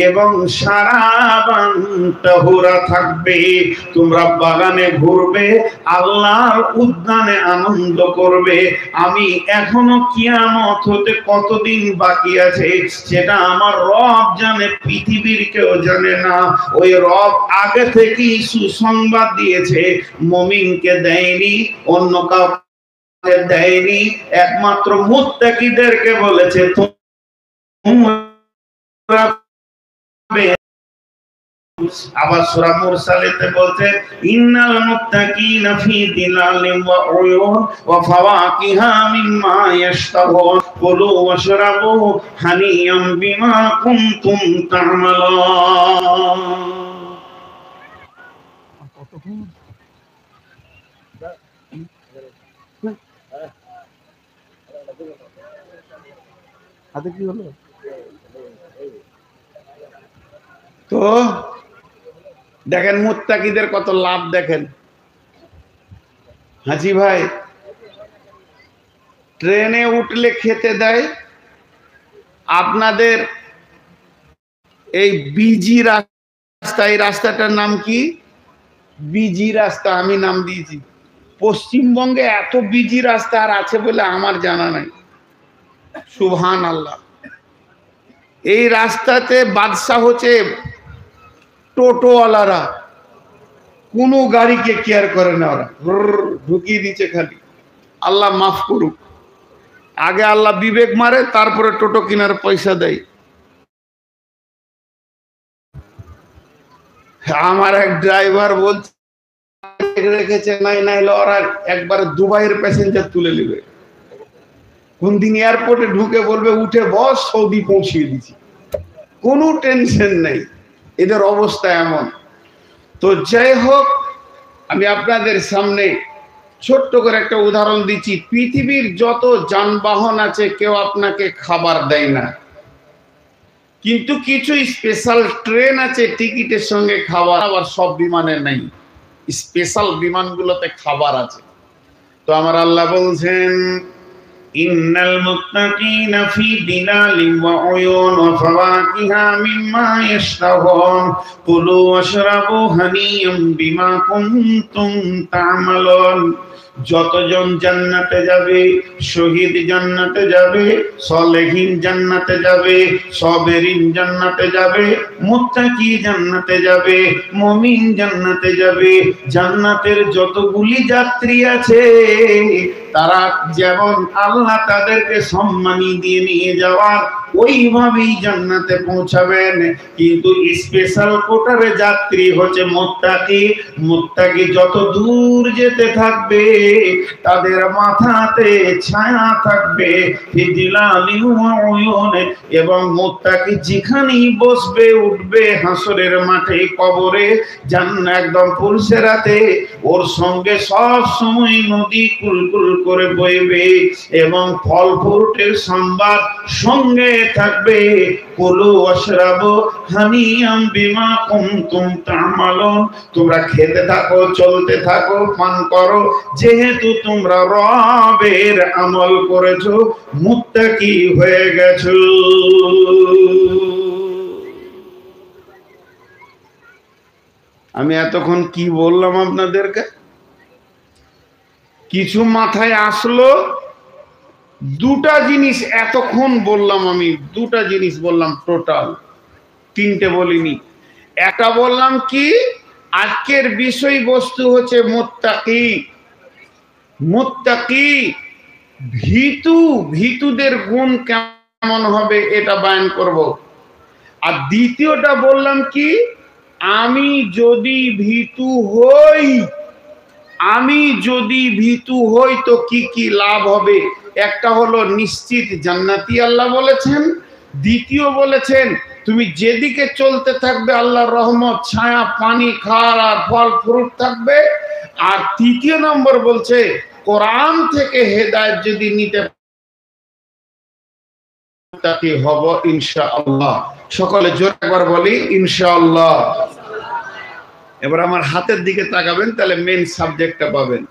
এবং সারাবান তাহুরা থাকবে। তোমরা বাগানে ঘুরবে, আল্লাহর উদ্যানে আনন্দ করবে। আমি এখনো কিয়ামত হতে কতদিন বাকি আছে সেটা আমার রব জানে, পৃথিবীর কেউ জানে না। ওই রব আগে থেকেই সুসংবাদ দিয়েছে, মুমিনকে দেয়নি, অন্য কাউকে দেয়নি, একমাত্র মুত্তাকিদেরকে বলেছে তোমরা। আবার সূরা মুরসালাতে বলছেন ইন্নাল মুত্তাকিনা ফি দিলালিন ওয়া উয়ুন ওয়া ফাওয়াকিহা মিম্মা ইয়াশতাহুন কুলু ওয়াশরাবু হানিয়াম বিমা কুনতুম তা'মালুন। হাতে কি হলো? তো দেখেন মুত্তাকিদের কত লাভ দেখেন। হাজি ভাই, ট্রেনে উঠলে খেতে দেয়, আপনাদের এই বিজি রাস্তা, এই রাস্তাটার নাম কি? বিজি রাস্তা, আমি নাম দিয়েছি। পশ্চিমবঙ্গে এত বিজি রাস্তা আর আছে বলে আমার জানা নাই। সুবহানাল্লাহ। এই রাস্তাতে বাদশা হচ্ছে টোটোওয়ালারা, কোনো গাড়িকে কেয়ার করে না, ওরা ঢুকিয়ে দিচ্ছে খালি। আল্লাহ মাফ করুক। আগে আল্লাহ বিবেক মারে, তারপরে টোটো কেনার পয়সা দেয়। আমার এক ড্রাইভার বলছে রেখেছে, নাই নাইলে ওরা একবার দুবাইয়ের প্যাসেঞ্জার তুলে নেবে। কোন দিন এয়ারপোর্টে ঢুকে বলবে উঠে বস, সৌদি পৌঁছিয়ে দিচ্ছি, কোনো টেনশন নেই। এদের অবস্থা এমন। তো যাই হোক, আমি আপনাদের সামনে ছোট্ট করে একটা উদাহরণ দিচ্ছি। পৃথিবীর যত যানবাহন আছে কেউ আপনাকে খাবার দেয় না, কিন্তু কিছু স্পেশাল ট্রেন আছে টিকিটের সঙ্গে খাবার, আবার সব বিমানে নেই। স্পেশাল বিমানগুলোতে খাবার আছে। তো আমার আল্লাহ বলছেন ইন্নাল মুত্তাকিনা ফি দিলালিন ওয়া উয়ুন ওয়া ফাওয়াকিহা মিম্মা ইয়াশতাহুন কুলু ওয়াশরাবু হানিয়াম বিমা কুনতুম তা'মালুন। যতজন জান্নাতে যাবে, শহীদ জান্নাতে যাবে, সালেহীন জান্নাতে যাবে, সাবেরিন জান্নাতে যাবে, মুত্তাকি জান্নাতে যাবে, মুমিন জান্নাতে যাবে। জান্নাতের যতগুলি যাত্রী আছে তারা যেমন আল্লাহ তাদেরকে সম্মানী দিয়ে নিয়ে যাওয়ার, ওইভাবেই জান্নাতে পৌঁছাবেন। কিন্তু স্পেশাল কোটারে যাত্রী হচ্ছে মুত্তাকি। মুত্তাকি যত দূর যেতে থাকবে তাদের মাথাতে ছায়া থাকবে এবং মুত্তাকি যেখানেই বসবে উঠবে হাসরের মাঠে, কবরে, জান্নাত একদম পুলসেরাতে, ওর সঙ্গে সব সময় নদী কুলকুল করে বইবে এবং ফল ফ্রুটের সম্ভার সঙ্গে থাকবে। কুলু ওয়াশরাবু হানিয়াম বিমা কুনতুম তা'মালুন। তোমরা খেতে থাকো, চলতে থাকো, পান করো, যে যেহেতু তোমরা রবের আমল করেছো, মুত্তাকি হয়ে গেছো। আমি এতক্ষণ কি বললাম আপনাদেরকে? কিছু মাথায় আসলো? দুটা জিনিস এতক্ষণ বললাম, আমি দুটা জিনিস বললাম, টোটাল তিনটে বলিনি। একটা বললাম কি, আজকের বিষয়বস্তু হচ্ছে মুত্তাকি। মুত্তাকি ভীতু, ভীতুদের গুণ কেমন হবে এটা বয়ান করব। আর দ্বিতীয়টা বললাম কি, আমি যদি ভীতু হই, আমি যদি ভীতু হই তো কি কি লাভ হবে। একটা হলো নিশ্চিত জান্নাতি আল্লাহ বলেছেন, দ্বিতীয় বলেছেন তুমি যেদিকে চলতে থাকবে আল্লাহর রহমত, ছায়া, পানি, খাওয়ার আর ফল ফ্রুট থাকবে। আর তৃতীয় নম্বর বলছে কোরআন থেকে হেদায়েত যদি নিতে তাকে হব ইনশাআল্লাহ। সকলে জোরে একবার বলি ইনশাআল্লাহ। এবার আমার হাতের দিকে তাকাবেন, তাহলে মেন সাবজেক্টটা পাবেন।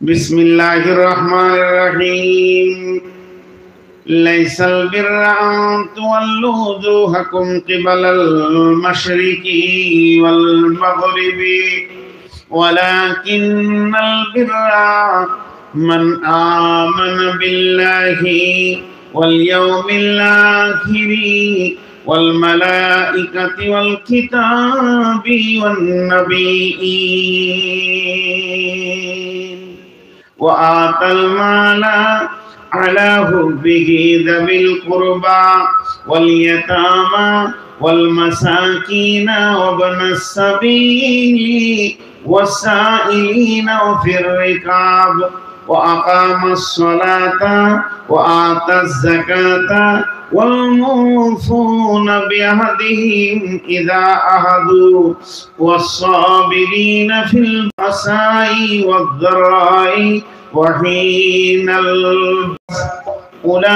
বিসমিল্লাহির রহমানির রহিম। লাইসাল বিররা আন তুওয়াল্লু ওজুহাকুম কিবালাল মাশরিকি ওয়াল মাগরিবি ওয়ালাকিন্নাল বিররা মান আমানা বিল্লাহি ওয়াল ইয়াউমিল আখিরি والملائكة والكتاب والنبيين وآتى المال على حبه ذوي القربى واليتامى والمساكين وابن السبيل والسائلين وفي الركاب وأقام الصلاة وآتى الزكاة والموفون بعهدهم إذا عهدوا والصابرين في البأساء والضراء وحين البأس أولئك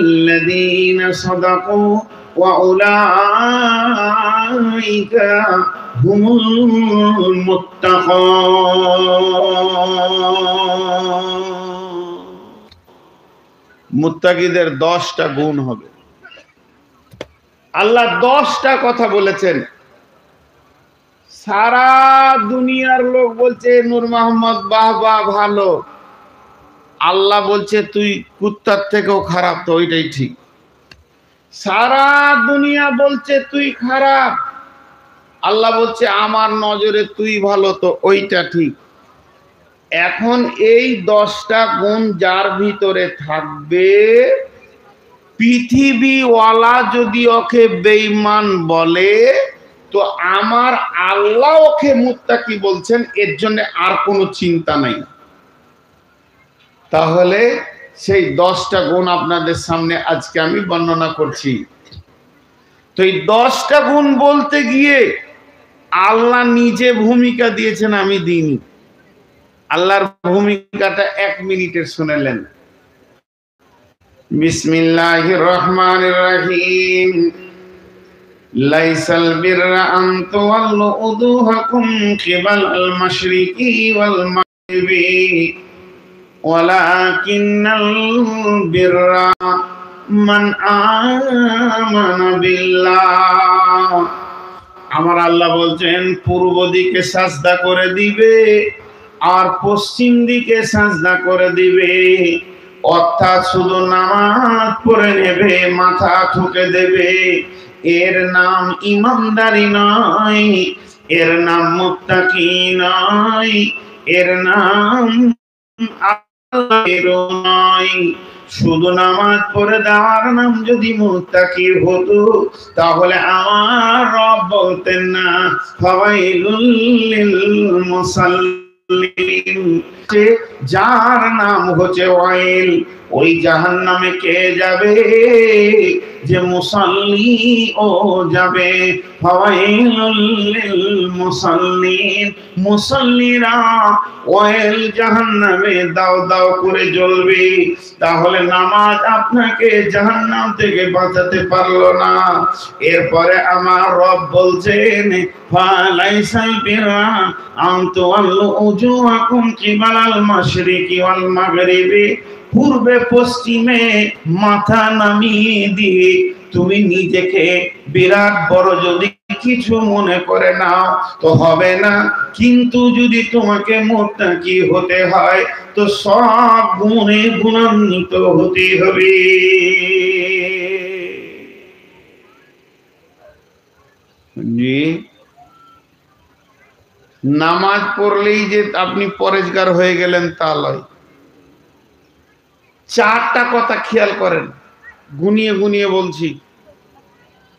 الذين صدقوا وأولئك هم المتقون। মুত্তাকিদের 10টা গুণ হবে। আল্লাহ 10টা কথা বলেছেন। সারা দুনিয়ার লোক বলছে নূর মোহাম্মদ বাহ বাহ ভালো, আল্লাহ বলছে তুই কুত্তার থেকেও খারাপ, তো ওইটাই ঠিক। সারা দুনিয়া বলছে তুই খারাপ, আল্লাহ বলছে আমার নজরে তুই ভালো, তো ওইটা ঠিক। এখন এই 10টা গুণ যার ভিতরে থাকবে, পৃথিবীওয়ালা যদি ওকে বেঈমান বলে তো আমার আল্লাহ ওকে মুত্তাকি বলছেন, এর জন্য আর কোনো চিন্তা নাই। তাহলে সেই 10টা গুণ আপনাদের সামনে আজকে আমি বর্ণনা করছি। তো এই 10টা গুণ বলতে গিয়ে আল্লাহ নিজে ভূমিকা দিয়েছেন, আমি দিইনি। আল্লাহর ভূমিকাটা 1 মিনিটের শুনেলেন। বিসমিল্লাহির রহমানির রহিম। লাইসাল বিররা আন তুওয়াল্লু উজুহাকুম কিবালাল মাশরিকি ওয়াল মাগরিবি ওয়ালাকিন্নাল বিররা মান আমানা বিল্লাহ। আমার আল্লাহ বলছেন পূর্ব দিকে সাজদা করে দিবে আর পশ্চিম দিকে সাজদা করে দিবে, অর্থাৎ শুধু নামাজ পড়ে নেবে, মাথা ঠুকে দেবে। এর নাম ইমানদারি নয়, এর নাম মুত্তাকি নয়, এর নাম আল্লাহর নয়। শুধু নামাজ পড়ে দেওয়ার নাম যদি মুত্তাকি হতো, তাহলে আমার রব বলতেন না ফাওয়াইলুল লিল মুসাল্লিন, যার নাম হচ্ছে ওয়াইল, ওই জাহান্নামে কে যাবে? যে মুসাল্লি ও যাবে। ফাওয়াইলুল লিল মুসাল্লিন, মুসাল্লিরা ওয়াইল জাহান্নামে দাও দাও করে জ্বলবে। তাহলে নামাজ আপনাকে জাহান্নাম থেকে বাঁচাতে পারলো না। এরপরে আমার রব বলছেন ফালাইসাল বিররা আন তুওয়াল্লু উজুহাকুম কিবালাল মাশরিকি ওয়াল মাগরিবি, পূর্বে পশ্চিমে মাথা নামিয়ে দিয়ে তুমি নিজেকে বিরাট বড় যদি কিছু মনে করে নাও তো হবে না। কিন্তু যদি তোমাকে মুত্তাকি হতে হয় তো সব গুণে গুণান্বিত হতে হবে। জি, নামাজ পড়লেই যে আপনি পরেজগার হয়ে গেলেন তা নয়। চারটা কথা খেয়াল করেন, গুনিয়ে গুনিয়ে বলছি।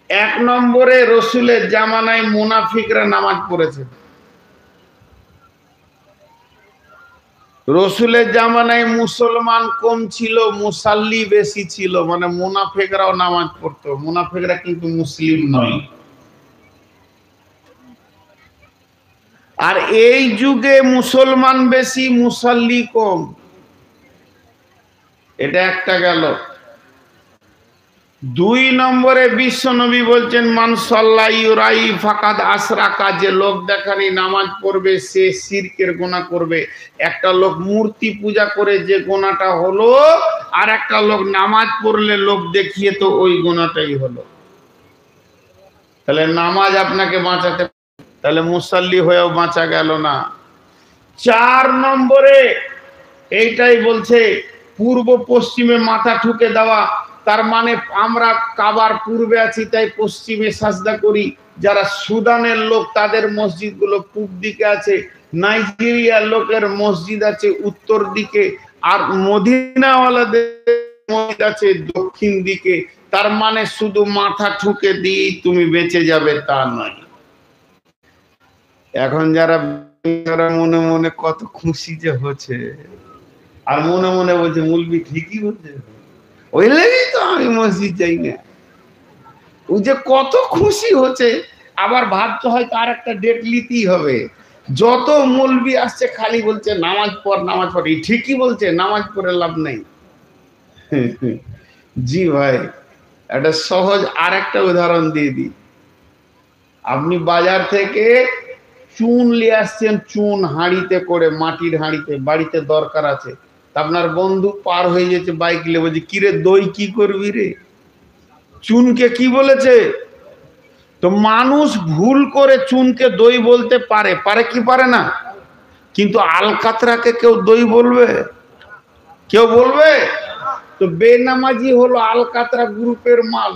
এক নম্বরে, রসুলের জামানায় মুনাফিকরা নামাজ পড়েছে। রসুলের জামানায় মুসলমান কম ছিল, মুসাল্লি বেশি ছিল, মানে মুনাফিকরাও নামাজ পড়তো। মুনাফিকরা কিন্তু মুসলিম নয়। আর এই যুগে মুসলমান বেশি, মুসাল্লি কম। এটা একটা গেল। দুই নম্বরে বিশ্বনবী বলছেন মান সাল্লা ইউরাই ফাকাদ আশরাকা, যে লোক দেখানি নামাজ পড়বে সে শিরকের গুনাহ করবে। একটা লোক মূর্তি পূজা করে যে গুনাহটা হলো, আর একটা লোক নামাজ পড়লে লোক দেখিয়ে তো ওই গুনাহটাই হলো। তাহলে নামাজ আপনাকে বাঁচাতে, তাহলে মুসাল্লি হয়েও বাঁচা গেল না। চার নম্বরে এইটাই বলছে পূর্ব পশ্চিমে মাথা ঠুকে দেওয়া। তার মানে আমরা কাবার পূর্বে আছি তাই পশ্চিমে সাজদা করি। যারা সুদানের লোক তাদের মসজিদগুলো পূর্ব দিকে আছে, নাইজেরিয়ার লোকের মসজিদ আছে উত্তর দিকে, আর মদিনাওয়ালাদের মসজিদ আছে দক্ষিণ দিকে। তার মানে শুধু মাথা ঠুকে দিয়েই তুমি বেঁচে যাবে তা নয়। এখন যারা মনে মনে কত খুশি যে হচ্ছে, আর মনে মনে বলছে মুলবি ঠিকই বলছে, ওই লেগেই তো আমি মসজিদ যাই না। ওই যে কত খুশি হচ্ছে, আবার ভাবতে হয়তো আর একটা ডেট নিতেই হবে। যত মৌলবি আসছে খালি বলছে নামাজ পড় নামাজ পড়, ঠিকই বলছে, নামাজ পড়ে লাভ নেই। জি ভাই, একটা সহজ আর একটা উদাহরণ দিয়ে দিই। আপনি বাজার থেকে চুন নিয়ে আসছেন, চুন হাঁড়িতে করে, মাটির হাঁড়িতে, বাড়িতে দরকার আছে। আপনার বন্ধু পার হয়ে যেতে বাইক নিয়ে, বলছে কিরে দই কি করবি রে? চুনকে কি বলেছে? তো মানুষ ভুল করে চুনকে দই বলতে পারে, পারে কি পারে না? কিন্তু আলকাতরাকে কেউ দই বলবে? কেউ বলবে? তো বেনামাজি হলো আলকাতরা গ্রুপের মাল,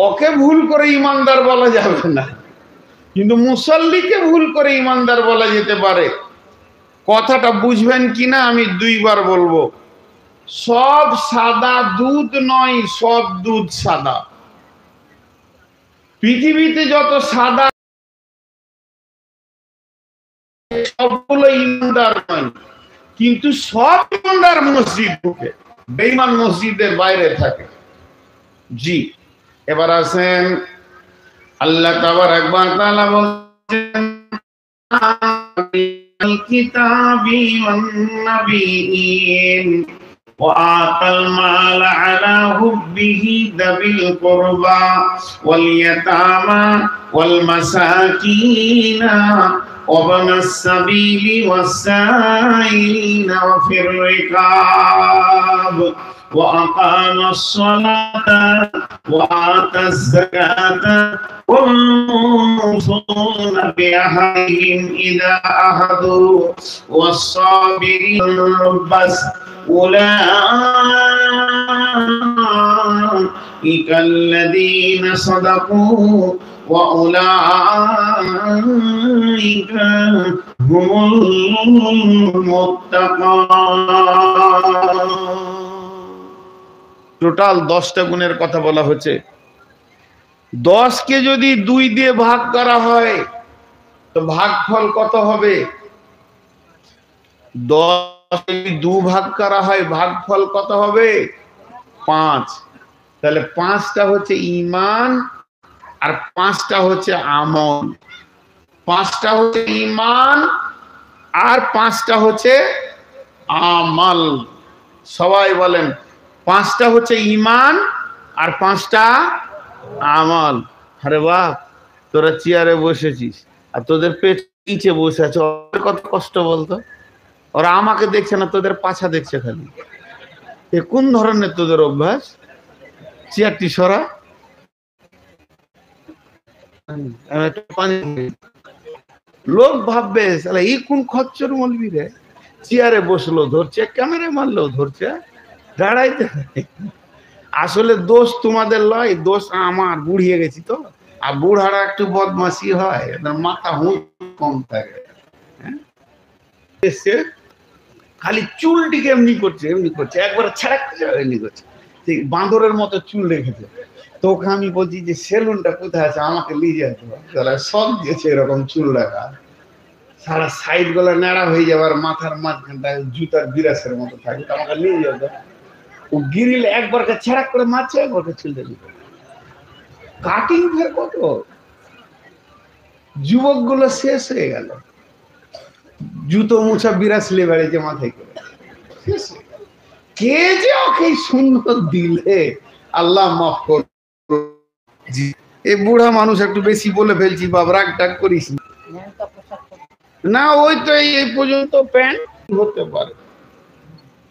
ওকে ভুল করে ইমানদার বলা যাবে না, কিন্তু মুসল্লিকে ভুল করে ইমানদার বলা যেতে পারে। কথাটা বুঝবেন কিনা আমি দুইবার বলবো। সব সাদা দুধ নয়, সব দুধ সাদা। পৃথিবীতে যত সাদা সবগুলো ইমানদার নয়, কিন্তু সব ইমানদার মসজিদ ঢুকে, বেঈমান মসজিদের বাইরে থাকে। জি, এবার আসেন আল্লাহ তাবারক ওয়া তাআলা বলেন কিতাবি ওয়ান নাবিয়িন ওয়া আতাল মাল আলা হুব্বিহি যাবিল কুরবা ওয়াল ইয়াতামা ওয়াল মাসাকিনা وابن السبيل والسائلين وفي الركاب وأقام الصلاة وآتى الزكاة والموفون بعهدهم إذا عاهدوا والصابرين البأس أولئك الذين صدقوا وأولئك هم المتقون। টোটাল 10টা গুণের কথা বলা হচ্ছে। 10কে যদি 2 দিয়ে ভাগ করা হয় তো ভাগফল কত হবে? 10 যদি 2 ভাগ করা হয় ভাগফল কত হবে? 5। তাহলে 5টা হচ্ছে ঈমান আর 5টা হচ্ছে আমল। 5টা হচ্ছে ঈমান আর 5টা হচ্ছে আমল। সবাই বলেন 5টা হচ্ছে ঈমান আর 5টা আমল। আরে বাপ, তোরা চেয়ারে বসেছিস আর তোদের পেট নিচে বসে আছে, ওদের কত কষ্ট বলতো। ওরা আমাকে দেখছে না, তোদের পাছা দেখছে খালি। এ কোন ধরনের তোদের অভ্যাস? চেয়ারটি সরা, লোক ভাববে এই কোন খচ্চর মলবি রে, চেয়ারে বসলো ধরছে, ক্যামেরা মারলো ধরছে, দাঁড়াইতে। আসলে দোষ তোমাদের লয়, দোষ আমার, বুড়িয়ে গেছি তো। আর বুড়ারা একটু বদমাশি হয়, মাথা হুঁশ কম থাকে। খালি চুলটিকে এমনি করছে একবার ছাড়া এমনি করছে, বাঁদরের মতো চুল রেখেছে। তোকে আমি বলছি যে সেলুনটা কোথায় আছে, আমাকে নিয়ে যেতে হবে। সব দিয়েছে এরকম চুল রাখা, সারা সাইড গুলো নেড়া হয়ে যাবার, মাথার মাঝখানটা জুতার বিরাসের মতো থাকে, আমাকে নিয়ে যেত। ও গিরিল একবারকে ছেড়া করে মারছে, একবারকে চুলটা দিত। কাটিং ফের কত যুবক গুলো শেষ হয়ে গেল, জুতো মুছা বিরাস লে বেড়েছে মাথায় করে, শেষ হয়ে গেল। কে যে ওকে সুন্দর দিলে, আল্লাহ মাফ কর। এই বুড়া মানুষ একটু বেশি বলে ফেলছি, বাবা রাগ টাগ করিস না। ওই তো এই পর্যন্ত প্যান্ট হতে পারে।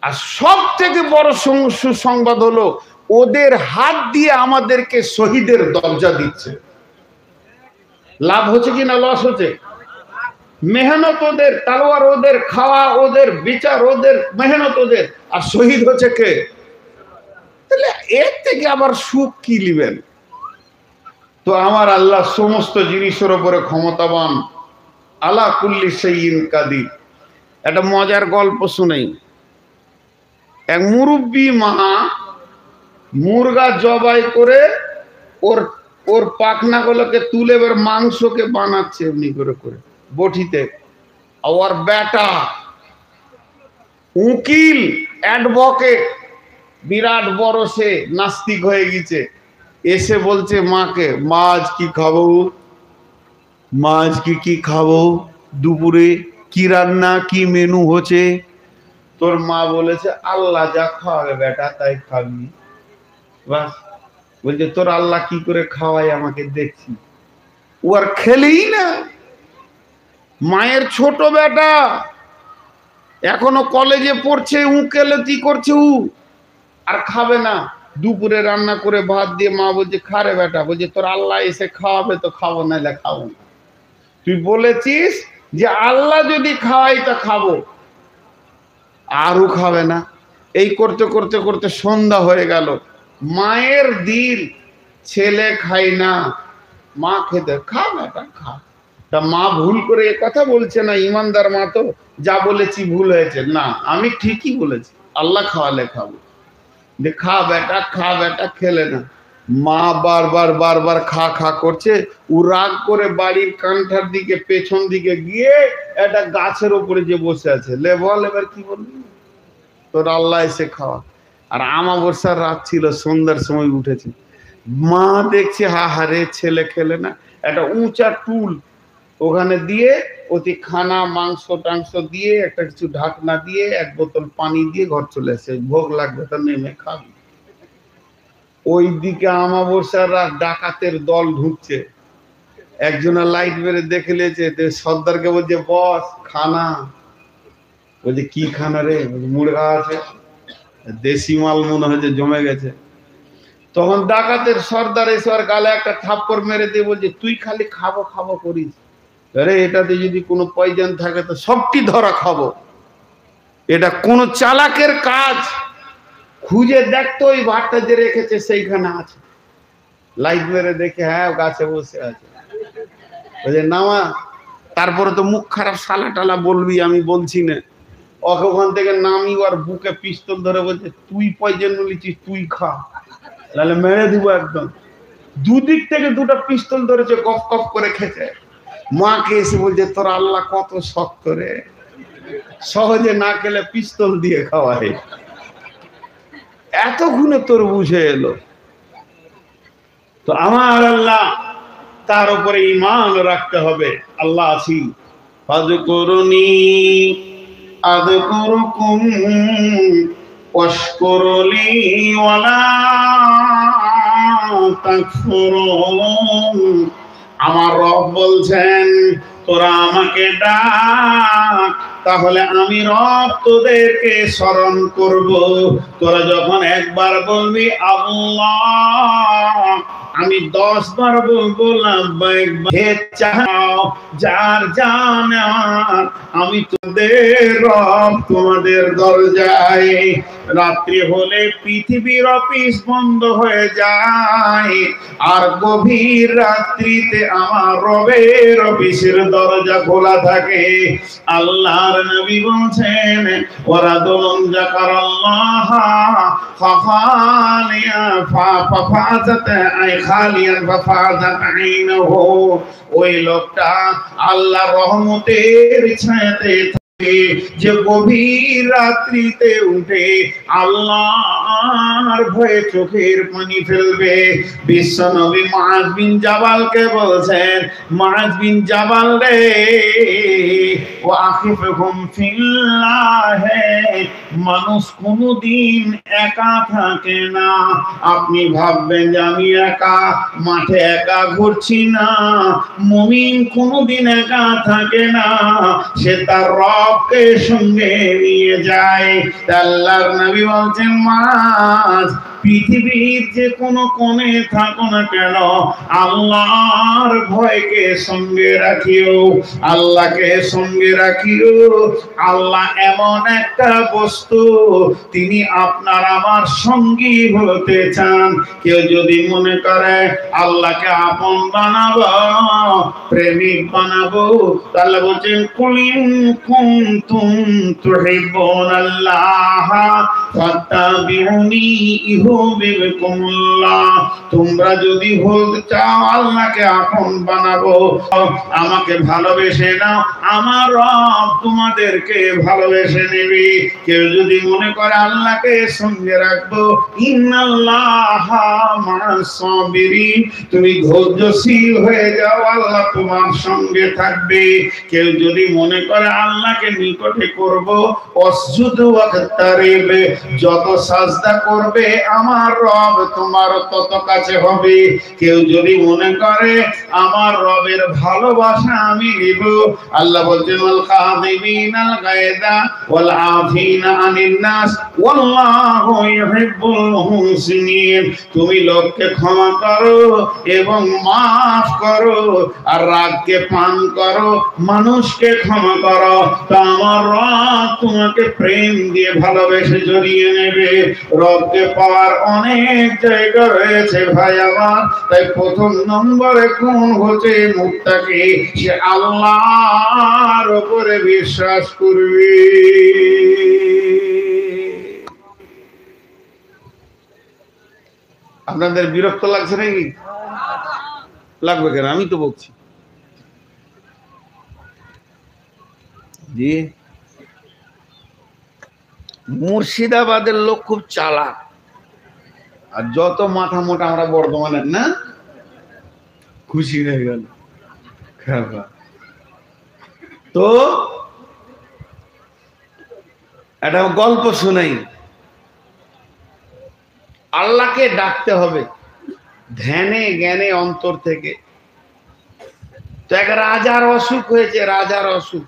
আর সব থেকে বড় সুসংবাদ হলো, ওদের হাত দিয়ে আমাদেরকে শহীদের দরজা দিচ্ছে। লাভ হচ্ছে কি না লস হচ্ছে? মেহনত ওদের, তালোয়ার ওদের, খাওয়া ওদের, বিচার ওদের, মেহনত ওদের, আর শহীদ হচ্ছে কে? তাহলে এর থেকে আবার সুখ কি নিবেন? তো আমার আল্লাহ সমস্ত জিনিসের উপরে ক্ষমতাবান, আলা কুল্লি শাইইন কাদির। একটা মজার গল্প শুনেই। এক মুরব্বী মা মুরগা জবাই করে ওর পাখনাগুলোকে তুলে এবার মাংসকে বানাচ্ছে এমনি করে করে বটিতে। ওর বেটা উকিল, অ্যাডভোকেট, বিরাট বড়, সে নাস্তিক হয়ে গেছে, এসে বলছে মাকে, মা আজ কি খাবো, মা আজকে কি খাবো, দুপুরে কি রান্না, কি মেনু হচ্ছে? তোর মা বলেছে আল্লাহ যা খাওয়াবে বেটা তাই খাবি। বাস, বলছে তোর আল্লাহ কি করে খাওয়াই আমাকে দেখছি। ও আর খেলেই না। মায়ের ছোট বেটা এখনো কলেজে পড়ছে, উকেলতি করছে, আর খাবে না। দুপুরে রান্না করে ভাত দিয়ে মা বলছে খারে বেটা, বলছে তোর আল্লাহ এসে খাওয়াবে তো খাবো, নাইলে খাবো না। তুই বলেছিস যে আল্লাহ যদি খাওয়াই তা খাবো, আরও খাবে না। এই করতে করতে করতে সন্ধ্যা হয়ে গেল। মায়ের দিল, ছেলে খাই না, মা খেতে, খা বেটা খা। তা মা ভুল করে এ কথা বলছে না, ইমানদার মা তো, যা বলেছি ভুল হয়েছে না, আমি ঠিকই বলেছি, আল্লাহ খাওয়ালে খাবো। যে খা বেটা খা বেটা, খেলে না। মা বারবার বারবার খা খা করছে। ও রাগ করে বাড়ির কান্ঠার দিকে পেছন দিকে গিয়ে একটা গাছের উপরে যে বসে আছে, লে বল এবার কি বলবি, তোর আল্লাহ এসে খাওয়া। আর আমাবস্যার রাত ছিল, সন্ধ্যার সময় উঠেছে। মা দেখছে হাহারে ছেলে খেলে না, একটা উঁচা টুল ওখানে দিয়ে অতি খানা মাংস টাংস দিয়ে একটা কিছু ঢাকনা দিয়ে এক বোতল পানি দিয়ে ঘর চলে আসে, ভোগ লাগবে তা নেমে খাবি। ওই দিকে আমাবস্যার রাত, ডাকাতের দল ঢুকছে। একজনের লাইট মেরে দেখে নিয়েছে, সর্দারকে বলছে বস খানা। বলছে কি খানা রে? মুরগা আছে, দেশি মাল মনে হয়েছে জমে গেছে। তখন ডাকাতের সর্দার এসে আর গালে একটা থাপ্পড় মেরে দিয়ে বলছে তুই খালি খাবো খাবো করিস, আরে এটাতে যদি কোনো পয়জন থাকে তো সবটি ধরা খাবো। এটা কোন চালাকের কাজ, খুঁজে দেখতো ওই ভাতটা যে রেখেছে সেইখানে আছে। লাইট মেরে দেখে হ্যাঁ গাছে বসে আছে। বলছে নামা, তারপরে তো মুখ খারাপ সালা টালা বলবি, আমি বলছি না। ওকে ওখান থেকে নামি, আর বুকে পিস্তল ধরে বলছে তুই পয়জন বলেছিস, তুই খা, তাহলে মেরে দিব একদম। দুদিক থেকে দুটো পিস্তল ধরেছে, কফ কফ করে খেতে। মাকে এসে বলছে তোর আল্লাহ কত শক্ত রে, সহজে না খেলে পিস্তল দিয়ে খাওয়ায়। এতক্ষণে তোর বুঝে এলো। তো আমার আল্লাহ, তার উপরে ঈমান রাখতে হবে। আল্লাহ আছি, ফাযকুরুনি আযকুরুকুম ওয়াশকুরুলি ওয়ালা তাকফুরুন। আমার রব বলছেন, তোরা আমাকে ডাক, তাহলে আমি রব তোদেরকে স্মরণ করব। তোরা যখন একবার বলবি আল্লাহ, আমি 10 বার বলবো লাব্বাইক, হে চাও যার জান, আমি তোদের রব, তোমাদের দরজায়। রাত্রি হলে পৃথিবীর অফিস বন্ধ হয়ে যায়, আর গভীর রাত্রিতে আমার রবের অফিসের দরজা খোলা থাকে। আল্লাহর নবী বলছেন, ওয়ারাদুন যাকারাল্লাহ ফাখালিয়া ফাফাজাত আই খালিয়ান ফাফাজাত আইনুহু। ওই লোকটা আল্লাহর রহমতের ছায়াতে যে গভীর রাত্রিতে উঠে আল্লাহর ভয়ে চোখের পানি ফেলবে। বিশ্বনবী মুআয বিন জাবালকে বলছেন, মুআয বিন জাবাল রে, ওয়া আখিফুহুম ফিল্লাহ, মানুষ কোনদিন একা থাকে না। আপনি ভাববেন যে আমি একা মাঠে একা ঘুরছি না, মুমিন কোনদিন একা থাকে না, সে তার রবকে সঙ্গে নিয়ে যায়। আল্লাহর নবী বলছেন, মুআয, পৃথিবীর যে কোনো কোণে থাকো না কেন, আল্লাহর ভয়কে সঙ্গে রাখিও, আল্লাহকে সঙ্গে রাখিও। আল্লাহ এমন একটা বস্তু, তিনি আপনার আমার সঙ্গী হতে চান। কেউ যদি মনে করে আল্লাহকে আপন বানাবো, প্রেমিক বানাবো, তাহলে বলছেন, কুলিন কুনতুম তুহিব্বুনাল্লাহ ফাত্তাবিউনি ইউহিব্বুকুমুল্লাহ। তোমরা যদি বলতে চাও আল্লাহকে আপন বানাবো, আমাকে ভালোবেসে নাও, আমার রব তোমাদেরকে ভালোবেসে নেবে। কেউ যদি মনে করে আল্লাহকে সঙ্গে রাখবো, ইন্নাল্লাহা মা'আস সাবিরিন, তুমি ধৈর্যশীল হয়ে যাও, আল্লাহ তোমার সঙ্গে থাকবে। কেউ যদি মনে করে আল্লাহকে নিকটে করব, অসজুদু ওয়াক্তারিব, যত সাজদা করবে আমার রব তোমার তত কাছে হবে। কেউ যদি মনে করে আমার রবের ভালোবাসা আমি নিব, আল্লাহ বলছেন, ওয়াল কাযিমিনাল গায়দা ওয়াল আফিনা আনিন নাস ওয়াল্লাহু ইউহিব্বুল মুহসিনিন। তুমি লোককে ক্ষমা করো এবং মাফ করো, আর রাগকে পান করো, মানুষকে ক্ষমা করো, তো আমার রব তোমাকে প্রেম দিয়ে ভালোবেসে জড়িয়ে নেবে। রবকে পাওয়ার অনেক জায়গা রয়েছে ভাই আমার, তাই প্রথম নম্বরে কোন হচ্ছে মুত্তাকি, সে আল্লাহর উপরে বিশ্বাস করবে। আপনাদের বিরক্ত লাগছে নাকি? লাগবে কেন, আমি তো বলছি। জি, মুর্শিদাবাদের লোক খুব চালাক, আর যত মাথা মোটা আমরা বর্ধমানের না, খুশি হয়ে গেল। তো একটা গল্প শোনাই। আল্লাহকে ডাকতে হবে ধ্যানে জ্ঞানে অন্তর থেকে। তো এক রাজার অসুখ হয়েছে, রাজার অসুখ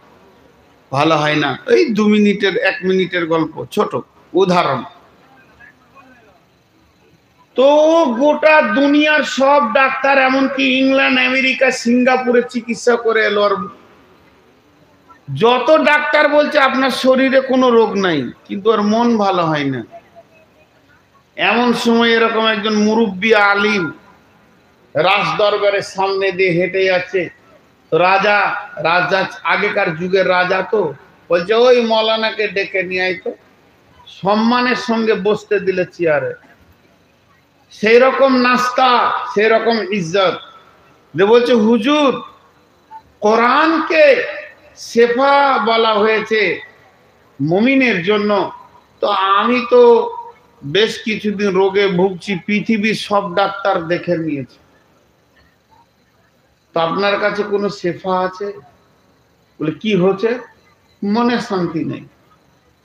ভালো হয় না। এই 2 মিনিটের 1 মিনিটের গল্প, ছোট উদাহরণ। তো গোটা দুনিয়ার সব ডাক্তার, এমনকি ইংল্যান্ড, আমেরিকা, সিঙ্গাপুরে চিকিৎসা করে এলো, যত ডাক্তার বলছে আপনার শরীরে কোনো রোগ নাই, কিন্তু ওর মন ভালো হয় না। এমন সময় এরকম একজন মুরব্বী আলিম রাজ দরবারের সামনে দিয়ে হেঁটে যাচ্ছে। রাজা, রাজা আগেকার যুগের রাজা, তো বলছে, ওই মৌলানাকে ডেকে নিয়ে আয় তো। সম্মানের সঙ্গে বসতে দিলে চেয়ারে, সেই রকম নাস্তা, সেই রকম ইজ্জত। বলছে, হুজুর, কোরআনকে শেফা বলা হয়েছে, মুমিনের জন্য। তো আমি তো বেশ কিছুদিন রোগে ভুগছি, পৃথিবীর সব ডাক্তার দেখে নিয়েছে, তো আপনার কাছে কোনো শেফা আছে? বলে কি হচ্ছে? মনে শান্তি নেই।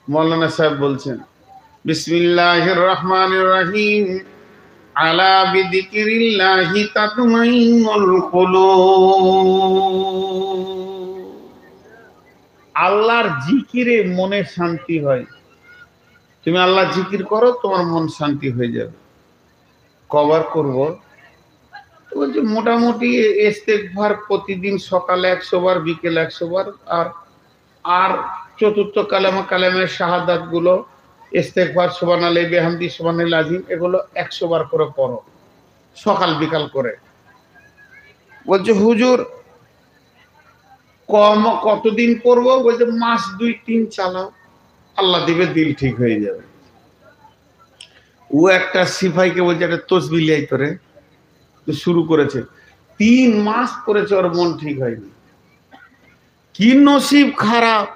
মৌলানা সাহেব বলছেন বিসমিল্লাহির রহমানির রহিম, আলা বিযিকরিল্লাহি তাতমাইন্নুল কুলুব। আল্লাহর জিকিরে মনে শান্তি হয়। তুমি আল্লাহ জিকির করো, তোমার মন শান্তি হয়ে যাবে। কবার করব? বলছে মোটামুটি ইস্তেগফার প্রতিদিন সকালে 100 বার, বিকেলে 100 বার, আর চতুর্থ কালেমার শাহাদাত গুলো ইস্তেগফার, সুবহানাল্লাহি বিহামদি, সুবহানাল্লাহিল আযীম, এগুলো 100 বার করে পড়ো সকাল বিকাল করে। বলছে হুজুর কতদিন পড়বো? বলছে মাস 2-3 চালাও, আল্লাহ দিবে দিল ঠিক হয়ে যাবে। ও একটা সিপাহীকে বলছে একটা তসবিহ লিয়াই করে, তো শুরু করেছে, 3 মাস করেছে, ওর মন ঠিক হয়নি। কি নসিব খারাপ,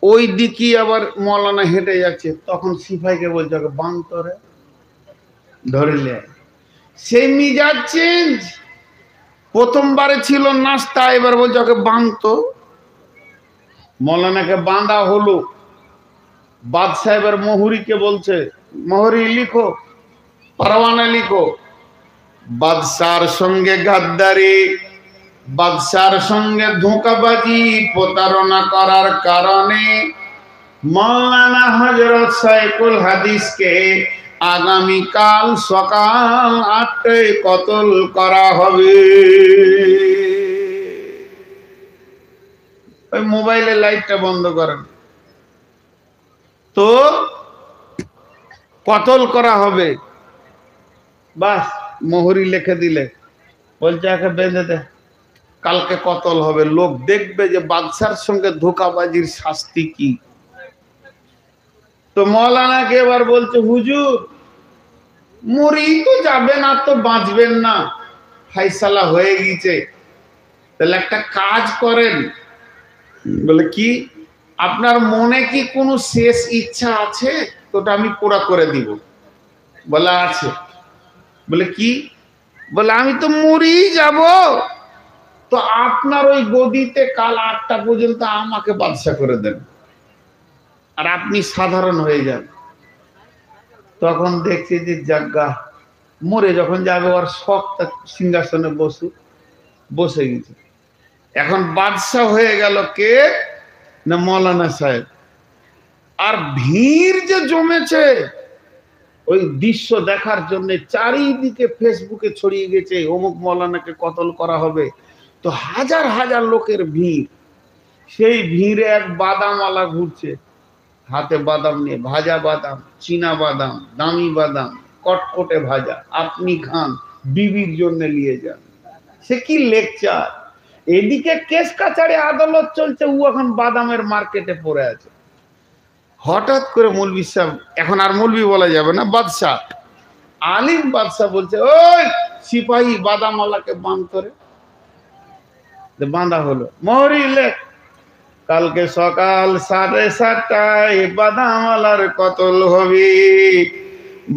ওই দিকে আবার মৌলানা হেঁটে যাচ্ছে, তখন সিপাহীকে বলছে ওকে বান্তরে ধরে নেয়। সেই মিজাজ চেঞ্জ। প্রথমবারে ছিল নাস্তা, এবার বলছে ওকে বাঁধতো। মৌলানাকে বাঁধা হলো। বাদশাহ এবার মোহরিকে বলছে মোহরি লিখো, পরওয়ানা লিখো। বাদশার সঙ্গে গাদ্দারি, বাদশার সঙ্গে ধোঁকাবাজি, প্রতারণা করার কারণে মৌলানা হযরত শাইখুল হাদিসকে আগামীকাল সকাল 8টায় কতল করা হবে। ওই মোবাইলের লাইটটা বন্ধ করেন, তো কতল করা হবে। বাস মোহরি লিখে দিলে, বলছে একে বেঁধে দে, কালকে কতল হবে। লোক দেখবে যে বাদশার সঙ্গে ধোঁকাবাজির শাস্তি কি। তো মৌলানাকে এবার বলছে হুজুর মরি তো যাবেন, আর তো বাঁচবেন না, ফাইসালা হয়ে গেছে, তাহলে একটা কাজ করেন। বলে কি? আপনার মনে কি কোনো শেষ ইচ্ছা আছে? তো ওটা আমি পুরা করে দিব। বলে আছে। বলে কি? বলে আমি তো মরি যাব, তো আপনার ওই গদিতে কাল 8টা পর্যন্ত আমাকে বাদশা করে দেন, আর আপনি সাধারণ হয়ে যান। তখন দেখছি যে জাগ্গা মরে যখন যাবে, ওর শখটা সিংহাসনে বসে গেছে। এখন বাদশা হয়ে গেল কে? না মৌলানা সাহেব। আর ভিড় যে জমেছে ওই দৃশ্য দেখার জন্য, চারিদিকে ফেসবুকে ছড়িয়ে গেছে অমুক মৌলানাকে কতল করা হবে। তো হাজার হাজার লোকের ভিড়। সেই ভিড়ে এক বাদামওয়ালা ঘুরছে, হাতে বাদাম নিয়ে, ভাজা বাদাম, চীনা বাদাম, দামি বাদাম, কটকটে ভাজা, আপনি খান, বিবির জন্য নিয়ে যান। সে কি লেকচার! এদিকে কেস কাছাড়ে আদালত চলছে, ও এখন বাদামের মার্কেটে পড়ে আছে। হঠাৎ করে মৌলভী সাহেব, এখন আর মৌলভী বলা যাবে না, বাদশাহ, আলিম বাদশাহ বলছে ওই সিপাহী বাদামওয়ালাকে বাঁধ করে। বাঁধা হলো। মোহরি লেখ, কালকে সকাল 7:30টায় বাদামওয়ালার কতল হবে।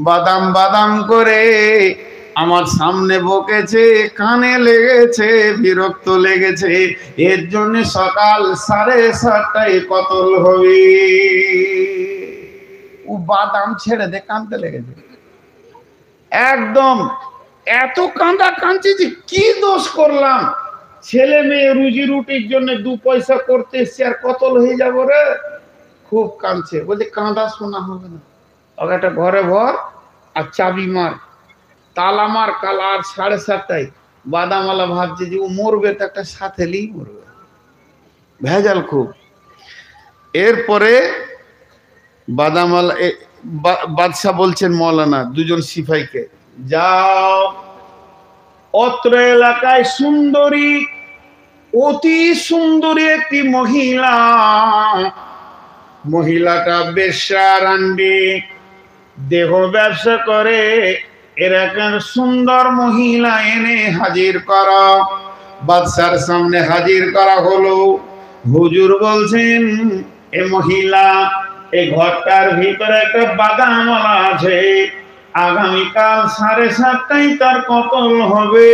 বাদাম বাদাম করে আমার সামনে বকেছে, কানে লেগেছে, বিরক্ত লেগেছে, এর জন্য সকাল 7:30টায় কতল হবে। ও বাদাম ছেড়ে দে, কাঁদতে লেগেছে একদম। এত কাঁদা কাঁদছে যে কি দোষ করলাম, ছেলে মেয়ে রুজি রুটির জন্য 2 পয়সা করতে এসছে, আর কতল হয়ে যাবো রে। খুব কাঁদছে। বলছে কাঁদা শোনা হবে না, ওকে একটা ঘরে ভর আর চাবি মার, তালা মার, কাল আর 7:30টায়। বাদামওয়ালা ভাবছে যে ও মরবে তো একটা সাথেলেই মরবে, ভেজাল খুব। এরপরে বাদামওয়ালা বাদশাহ বলছেন মৌলানা দুজন সিপাহীকে, যাও অত্র এলাকায় সুন্দরী, অতি সুন্দরী একটি মহিলা, মহিলাটা বেশ্যারান্ডি, দেহ ব্যবসা করে, এরকম সুন্দর মহিলা এনে হাজির করা। বাদশার সামনে হাজির করা হলো। হুজুর বলছেন এ মহিলা, এই ঘরটার ভিতরে একটা বাদামওয়ালা আছে, আগামীকাল 7:30টায় তার কতল হবে,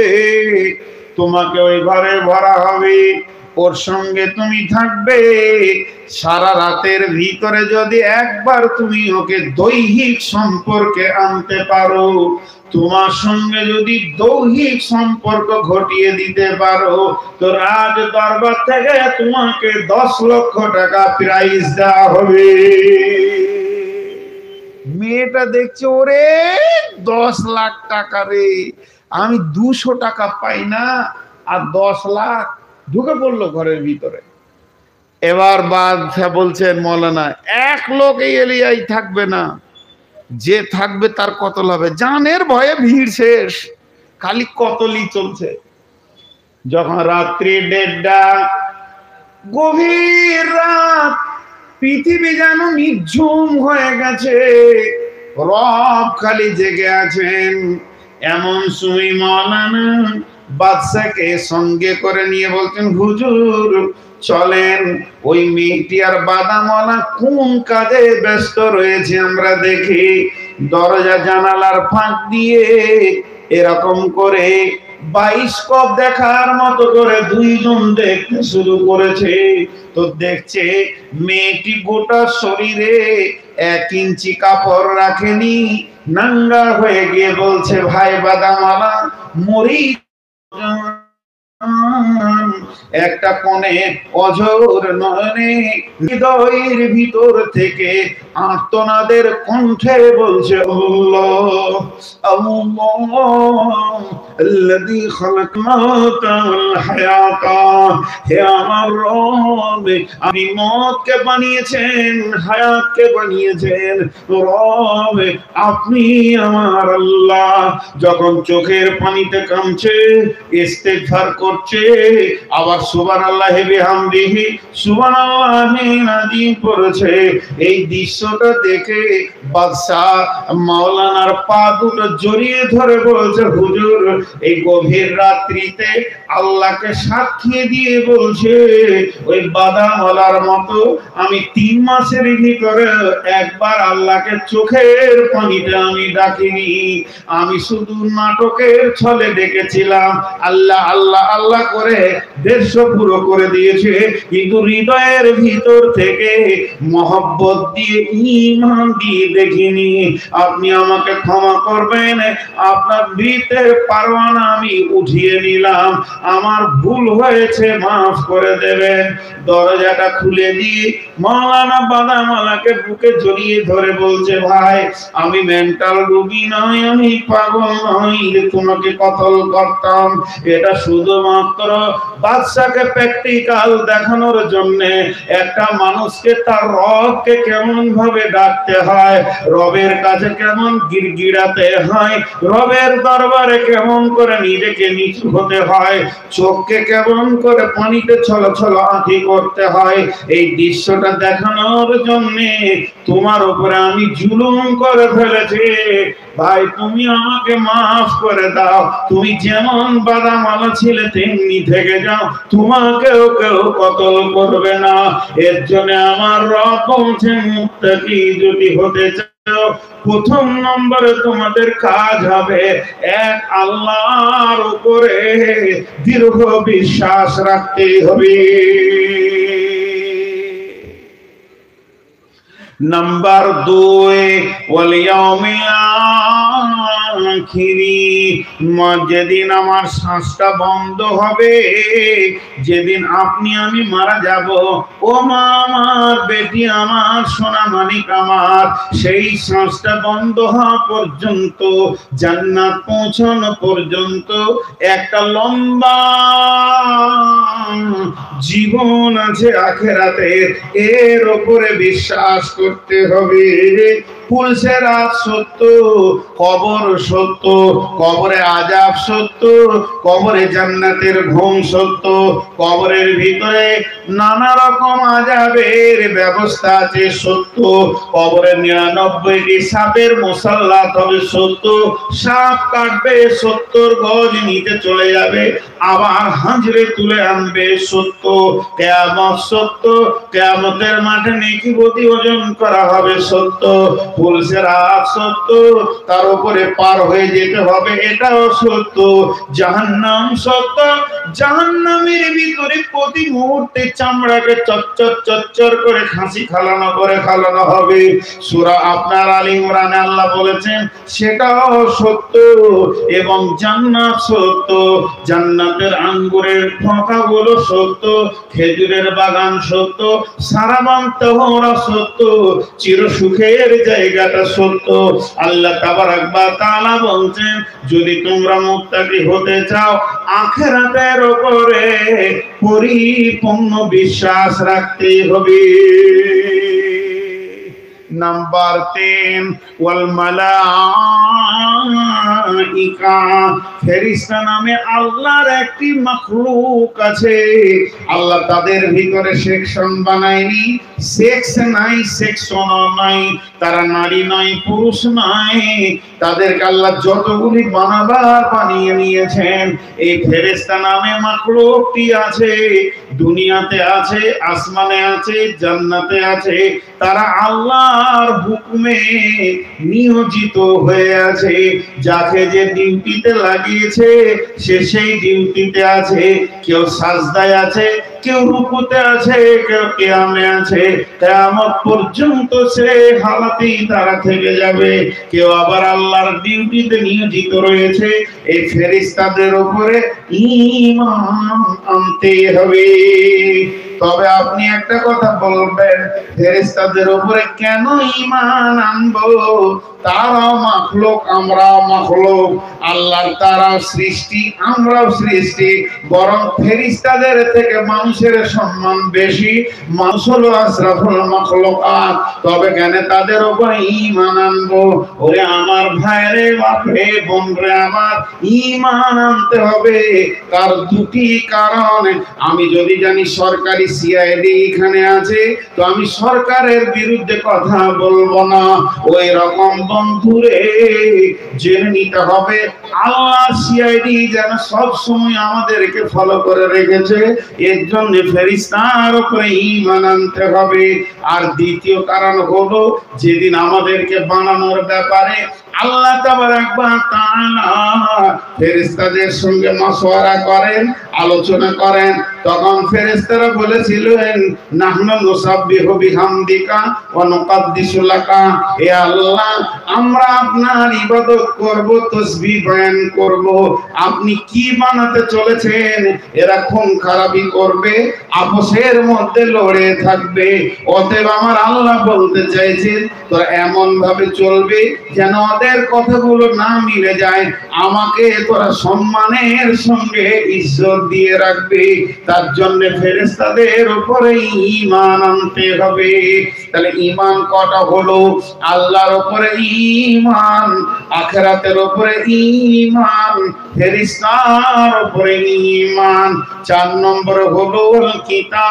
তোমাকে ওই ঘরে ভরা হবে, ওর সঙ্গে তুমি থাকবে। সারা রাতের ভিতরে যদি একবার তুমি ওকে দৈহিক সম্পর্কে আনতে পারো, তোমার সঙ্গে যদি দৈহিক সম্পর্ক ঘটিয়ে দিতে পারো, তো রাজ দরবার থেকে তোমাকে 10 লক্ষ টাকা প্রাইজ দেওয়া হবে। মেয়েটা দেখছে, ওরে 10 লাখ টাকা রে, আমি 200 টাকা পাই না, আর 10 লাখ, ঢুকে পড়লো ঘরের ভিতরে। এবার বাদশা বলছেন, মৌলানা এক লোক এই এলিয়ায় থাকবে না, যে থাকবে তার কতল হবে। জানের ভয়ে ভিড় শেষ, খালি কতলই চলছে। যখন রাত্রি 1:30, গভীর রাত, পৃথিবী যেন নিঝুম হয়ে গেছে, রব খালি জেগে আছেন। এমন সময় মৌলানা বাদশাকে সঙ্গে করে নিয়ে বলছেন, হুজুর চলেন, ওই মেয়েটি আর বাদামওয়ালা কোন কাজে ব্যস্ত রয়েছে আমরা দেখি। দরজা জানালার ফাঁক দিয়ে এরকম করে বায়োস্কোপ দেখার মতো করে দুইজন দেখতে শুরু করেছে। তো দেখছে মেয়েটি গোটা শরীরে 1 ইঞ্চি কাপড় রাখেনি, নাঙ্গা হয়ে গিয়ে বলছে, ভাই বাদামওয়ালা, মরি একটা কোণে অঝোর নয়নে হৃদয়ের ভিতর থেকে আর্তনাদের কণ্ঠে বলছে, আল্লাহ আল্লাহ আল্লাযী খালাক মাউতা ওয়াল হায়াতা, হে আমার রব, আপনি মওতকে বানিয়েছেন, হায়াতকে বানিয়েছেন, রব আপনি আমার আল্লাহ। যখন চোখের পানিতে কাঁদছে, ইস্তেগফার করছে, আবার সুবহানাল্লাহি বিহামদিহি সুবহানাল্লাহি নাযিম পড়ছে। এই দৃশ্যটা দেখে বাদশা মাওলানার পা দুটো জড়িয়ে ধরে বলছে, হুজুর এই গভীর রাত্রিতে আল্লাহকে সাক্ষী দিয়ে বলছে, ওই বাদামওয়ালার মতো আমি 3 মাসের ভিতরে একবার আল্লাহকে চোখের পানিতে আমি ডাকিনি, আমি শুধু নাটকের ছলে ডেকেছিলাম। আল্লাহ আল্লাহ আল্লাহ করে 150 পুরো করে দিয়েছে, কিন্তু হৃদয়ের ভিতর থেকে মহব্বত দিয়ে, ঈমান দিয়ে দেখিনি। আপনি আমাকে ক্ষমা করবেন, আপনার ভিতের পারওয়ানা আমি উঠিয়ে নিলাম, আমার ভুল হয়েছে, মাফ করে দেবেন। দরজাটা খুলে দিয়ে মাওলানা বাদামওয়ালাকে বুকে জড়িয়ে ধরে বলছে, ভাই আমি মেন্টাল রোগী নই, আমি পাগল নই, তোমাকে কতল করতাম। এটা শুধুমাত্র বাদশাকে প্র্যাকটিক্যাল দেখানোর জন্য, একটা মানুষকে তার রবকে কেমন ভাবে ডাকতে হয়, রবের কাছে কেমন গিড়গিড়াতে হয়, রবের দরবারে কেমন করে নিজেকে নিচু হতে হয়, চোখকে কেমন করে পানিতে ছলছল আঁখি করতে হয়, এই দৃশ্যটা দেখানোর জন্য তোমার উপরে আমি জুলুম করে ফেলেছি। ভাই তুমি আমাকে মাফ করে দাও, তুমি যেমন বাদামওয়ালা ছিলে তেমনি থেকে যাও, তোমাকেও কেউ কতল করবে না। এর জন্য আমার রব বলছেন, মুত্তাকি যদি হতে চাও, প্রথম নম্বরে তোমাদের কাজ হবে এক আল্লাহর উপরে দৃঢ় বিশ্বাস রাখতে হবে। নাম্বার 2, ওয়াল ইয়াউমিল আখিরি, যেদিন আমার শ্বাসটা বন্ধ হবে, যেদিন আপনি আমি মারা যাব, ও মা আমার, বেটি আমার, সোনা মানিক আমার, সেই শ্বাসটা বন্ধ হওয়া পর্যন্ত, জান্নাত পৌঁছানো পর্যন্ত একটা লম্বা জীবন আছে আখিরাতে, এর উপরে বিশ্বাস করতে হবে। পুলসে রাত সত্য, কবর সত্য, কবরে আযাব সত্য, কবরে জান্নাতের ঘুম সত্য, কবরের ভিতরে নানা রকম আযাবের ব্যবস্থা আছে সত্য, কবরে 99টি সাপের মুসাল্লাত হবে সত্য, সাপ কাটবে 70 গজ নিতে চলে যাবে, আবার হাঁজরে তুলে আনবে সত্য, কিয়ামত সত্য, কিয়ামতের মাঠে নেকি প্রতি ওজন করা হবে সত্য, পুলসে রাত সত্য, তার উপরে পার হয়ে যেতে হবে এটাও সত্য, জাহান্নাম সত্য, জাহান্নামের ভিতরে প্রতি মুহূর্তে চামড়াকে চচ্চর চচ্চর করে খাসি খালানো হবে। সূরা আপনার আলী ইমরানে আল্লাহ বলেছেন সেটাও সত্য, এবং জান্নাত সত্য, জান্নাতের আঙ্গুরের ফোঁটাগুলো সত্য, খেজুরের বাগান সত্য, সারাবান তহরা সত্য, চির সুখের জায়গাটা সত্য। আল্লাহ তাবারাক ওয়া তাআলা বলছেন যদি তোমরা মুত্তাকি হতে চাও আখিরাতের উপরে পরিপূর্ণ বিশ্বাস রাখতে হবে। নাম্বার 3 ওয়াল মালাইকা, ফেরেশতা নামে আল্লাহর একটি মাখলুক আছে। আল্লাহ তাদের ভিতরে সেকশন বানায়নি, সেক্স নাই, সেকশনও নাই, তারা নারী নয়, পুরুষ নয়, তাদেরকে আল্লাহ যতগুলি বানাবার বানিয়ে নিয়েছেন। এই ফেরেশতা নামে মাখলুকটি আছে, দুনিয়াতে আছে, আসমানে আছে, জান্নাতে আছে, তারা আল্লাহর হুকুমে নিয়োজিত হয়ে আছে। যাকে যে ডিউটিতে লাগিয়েছে সে সেই ডিউটিতে আছে। কেউ সাজদায় আছে, কেউ রুকুতে আছে, কেউ কিয়ামে আছে, কিয়ামত পর্যন্ত সে হালাতেই তারা থেকে যাবে। কেউ আবার আল্লাহর ডিউটিতে নিয়োজিত রয়েছে। এই ফেরেশতাদের উপরে ঈমান আনতে হবে। তবে আপনি একটা কথা বলবেন, ফেরেশতাদের উপরে কেন ঈমান আনবো? তারাও মাখলুক, আমরাও মাখলুক, আল্লাহর তারাও সৃষ্টি, আমরাও সৃষ্টি, বরং ফেরেশতাদের থেকে মানুষের সম্মান বেশি। মানুষ হলো আশরাফুল মাখলুকাত। তবে কেন তাদের উপরে ঈমান আনবো? ওরে আমার ভাইরে, বাপরে, বোনরে, আমার ঈমান আনতে হবে। তার দুটি কারণ। আমি যদি জানি সরকারি সিআইডি এখানে আছে, তো আমি সরকারের বিরুদ্ধে কথা বলবো না। ওই রকম বন্ধুরে জেনে নিতে হবে আল্লাহ সিআইডি যেন সব সময় আমাদেরকে ফলো করে রেখেছে। এর জন্য ফেরেশতার উপরে ঈমান আনতে হবে। আর দ্বিতীয় কারণ হলো যেদিন আমাদেরকে বানানোর ব্যাপারে আল্লাহ তাবারাক ওয়া তাআলা ফেরেশতাদের সঙ্গে মাশওয়ারা করেন, আলোচনা করেন, তখন ফেরেশতারা বলেছিলেন নাহনু নুসাব্বিহু বিহামদিকা ওয়া নুকাদ্দিসু লাকা। হে আল্লাহ, আমরা আপনার ইবাদত করব, তাসবিহ বয়ান করব। আপনি কি বানাতে চলেছেন? এরা খুন খারাপি করবে, আপসের মধ্যে লড়ে থাকবে। অতএব আমার আল্লাহ বলতে চাইছেন তোরা এমন ভাবে চলবে যেন ওদের কথাগুলো না মিলে যায়। আমাকে তোরা সম্মানের সঙ্গে ইজ্জত দিয়ে রাখবে। তার জন্য ফেরেশতাদের উপরে ঈমান আনতে হবে। তাহলে ঈমান কটা হলো? আল্লাহর উপরে ঈমান, আখিরাতের উপরে ঈমান, ফেরেশতার উপরে ঈমান। 4 নম্বর হলো কিতাব,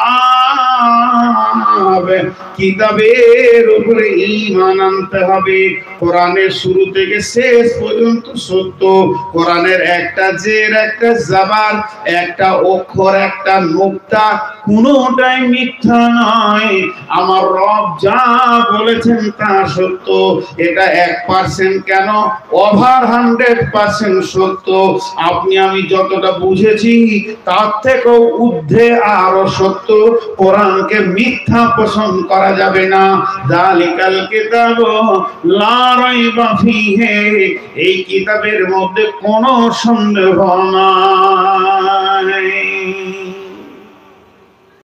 কিতাবের উপরে ঈমান আনতে হবে। কোরআনের শুরু থেকে শেষ পর্যন্ত সত্য। কোরআনের একটা জের, একটা জাবার, একটা অক্ষর, একটা নুকতা, কোনটাই মিথ্যা নয়। আমার রব যা বলেছেন তা সত্য। এটা 1% কেন, ওভার 100% সত্য। আপনি আমি যতটা বুঝেছি তার থেকেও ঊর্ধ্বে আরো সত্য। কোরআনকে মিথ্যা পোষণ করা যাবে না। যালিকাল কিতাবু লা রাইবা ফীহি, এই কিতাবের মধ্যে কোনো সন্দেহ নাই।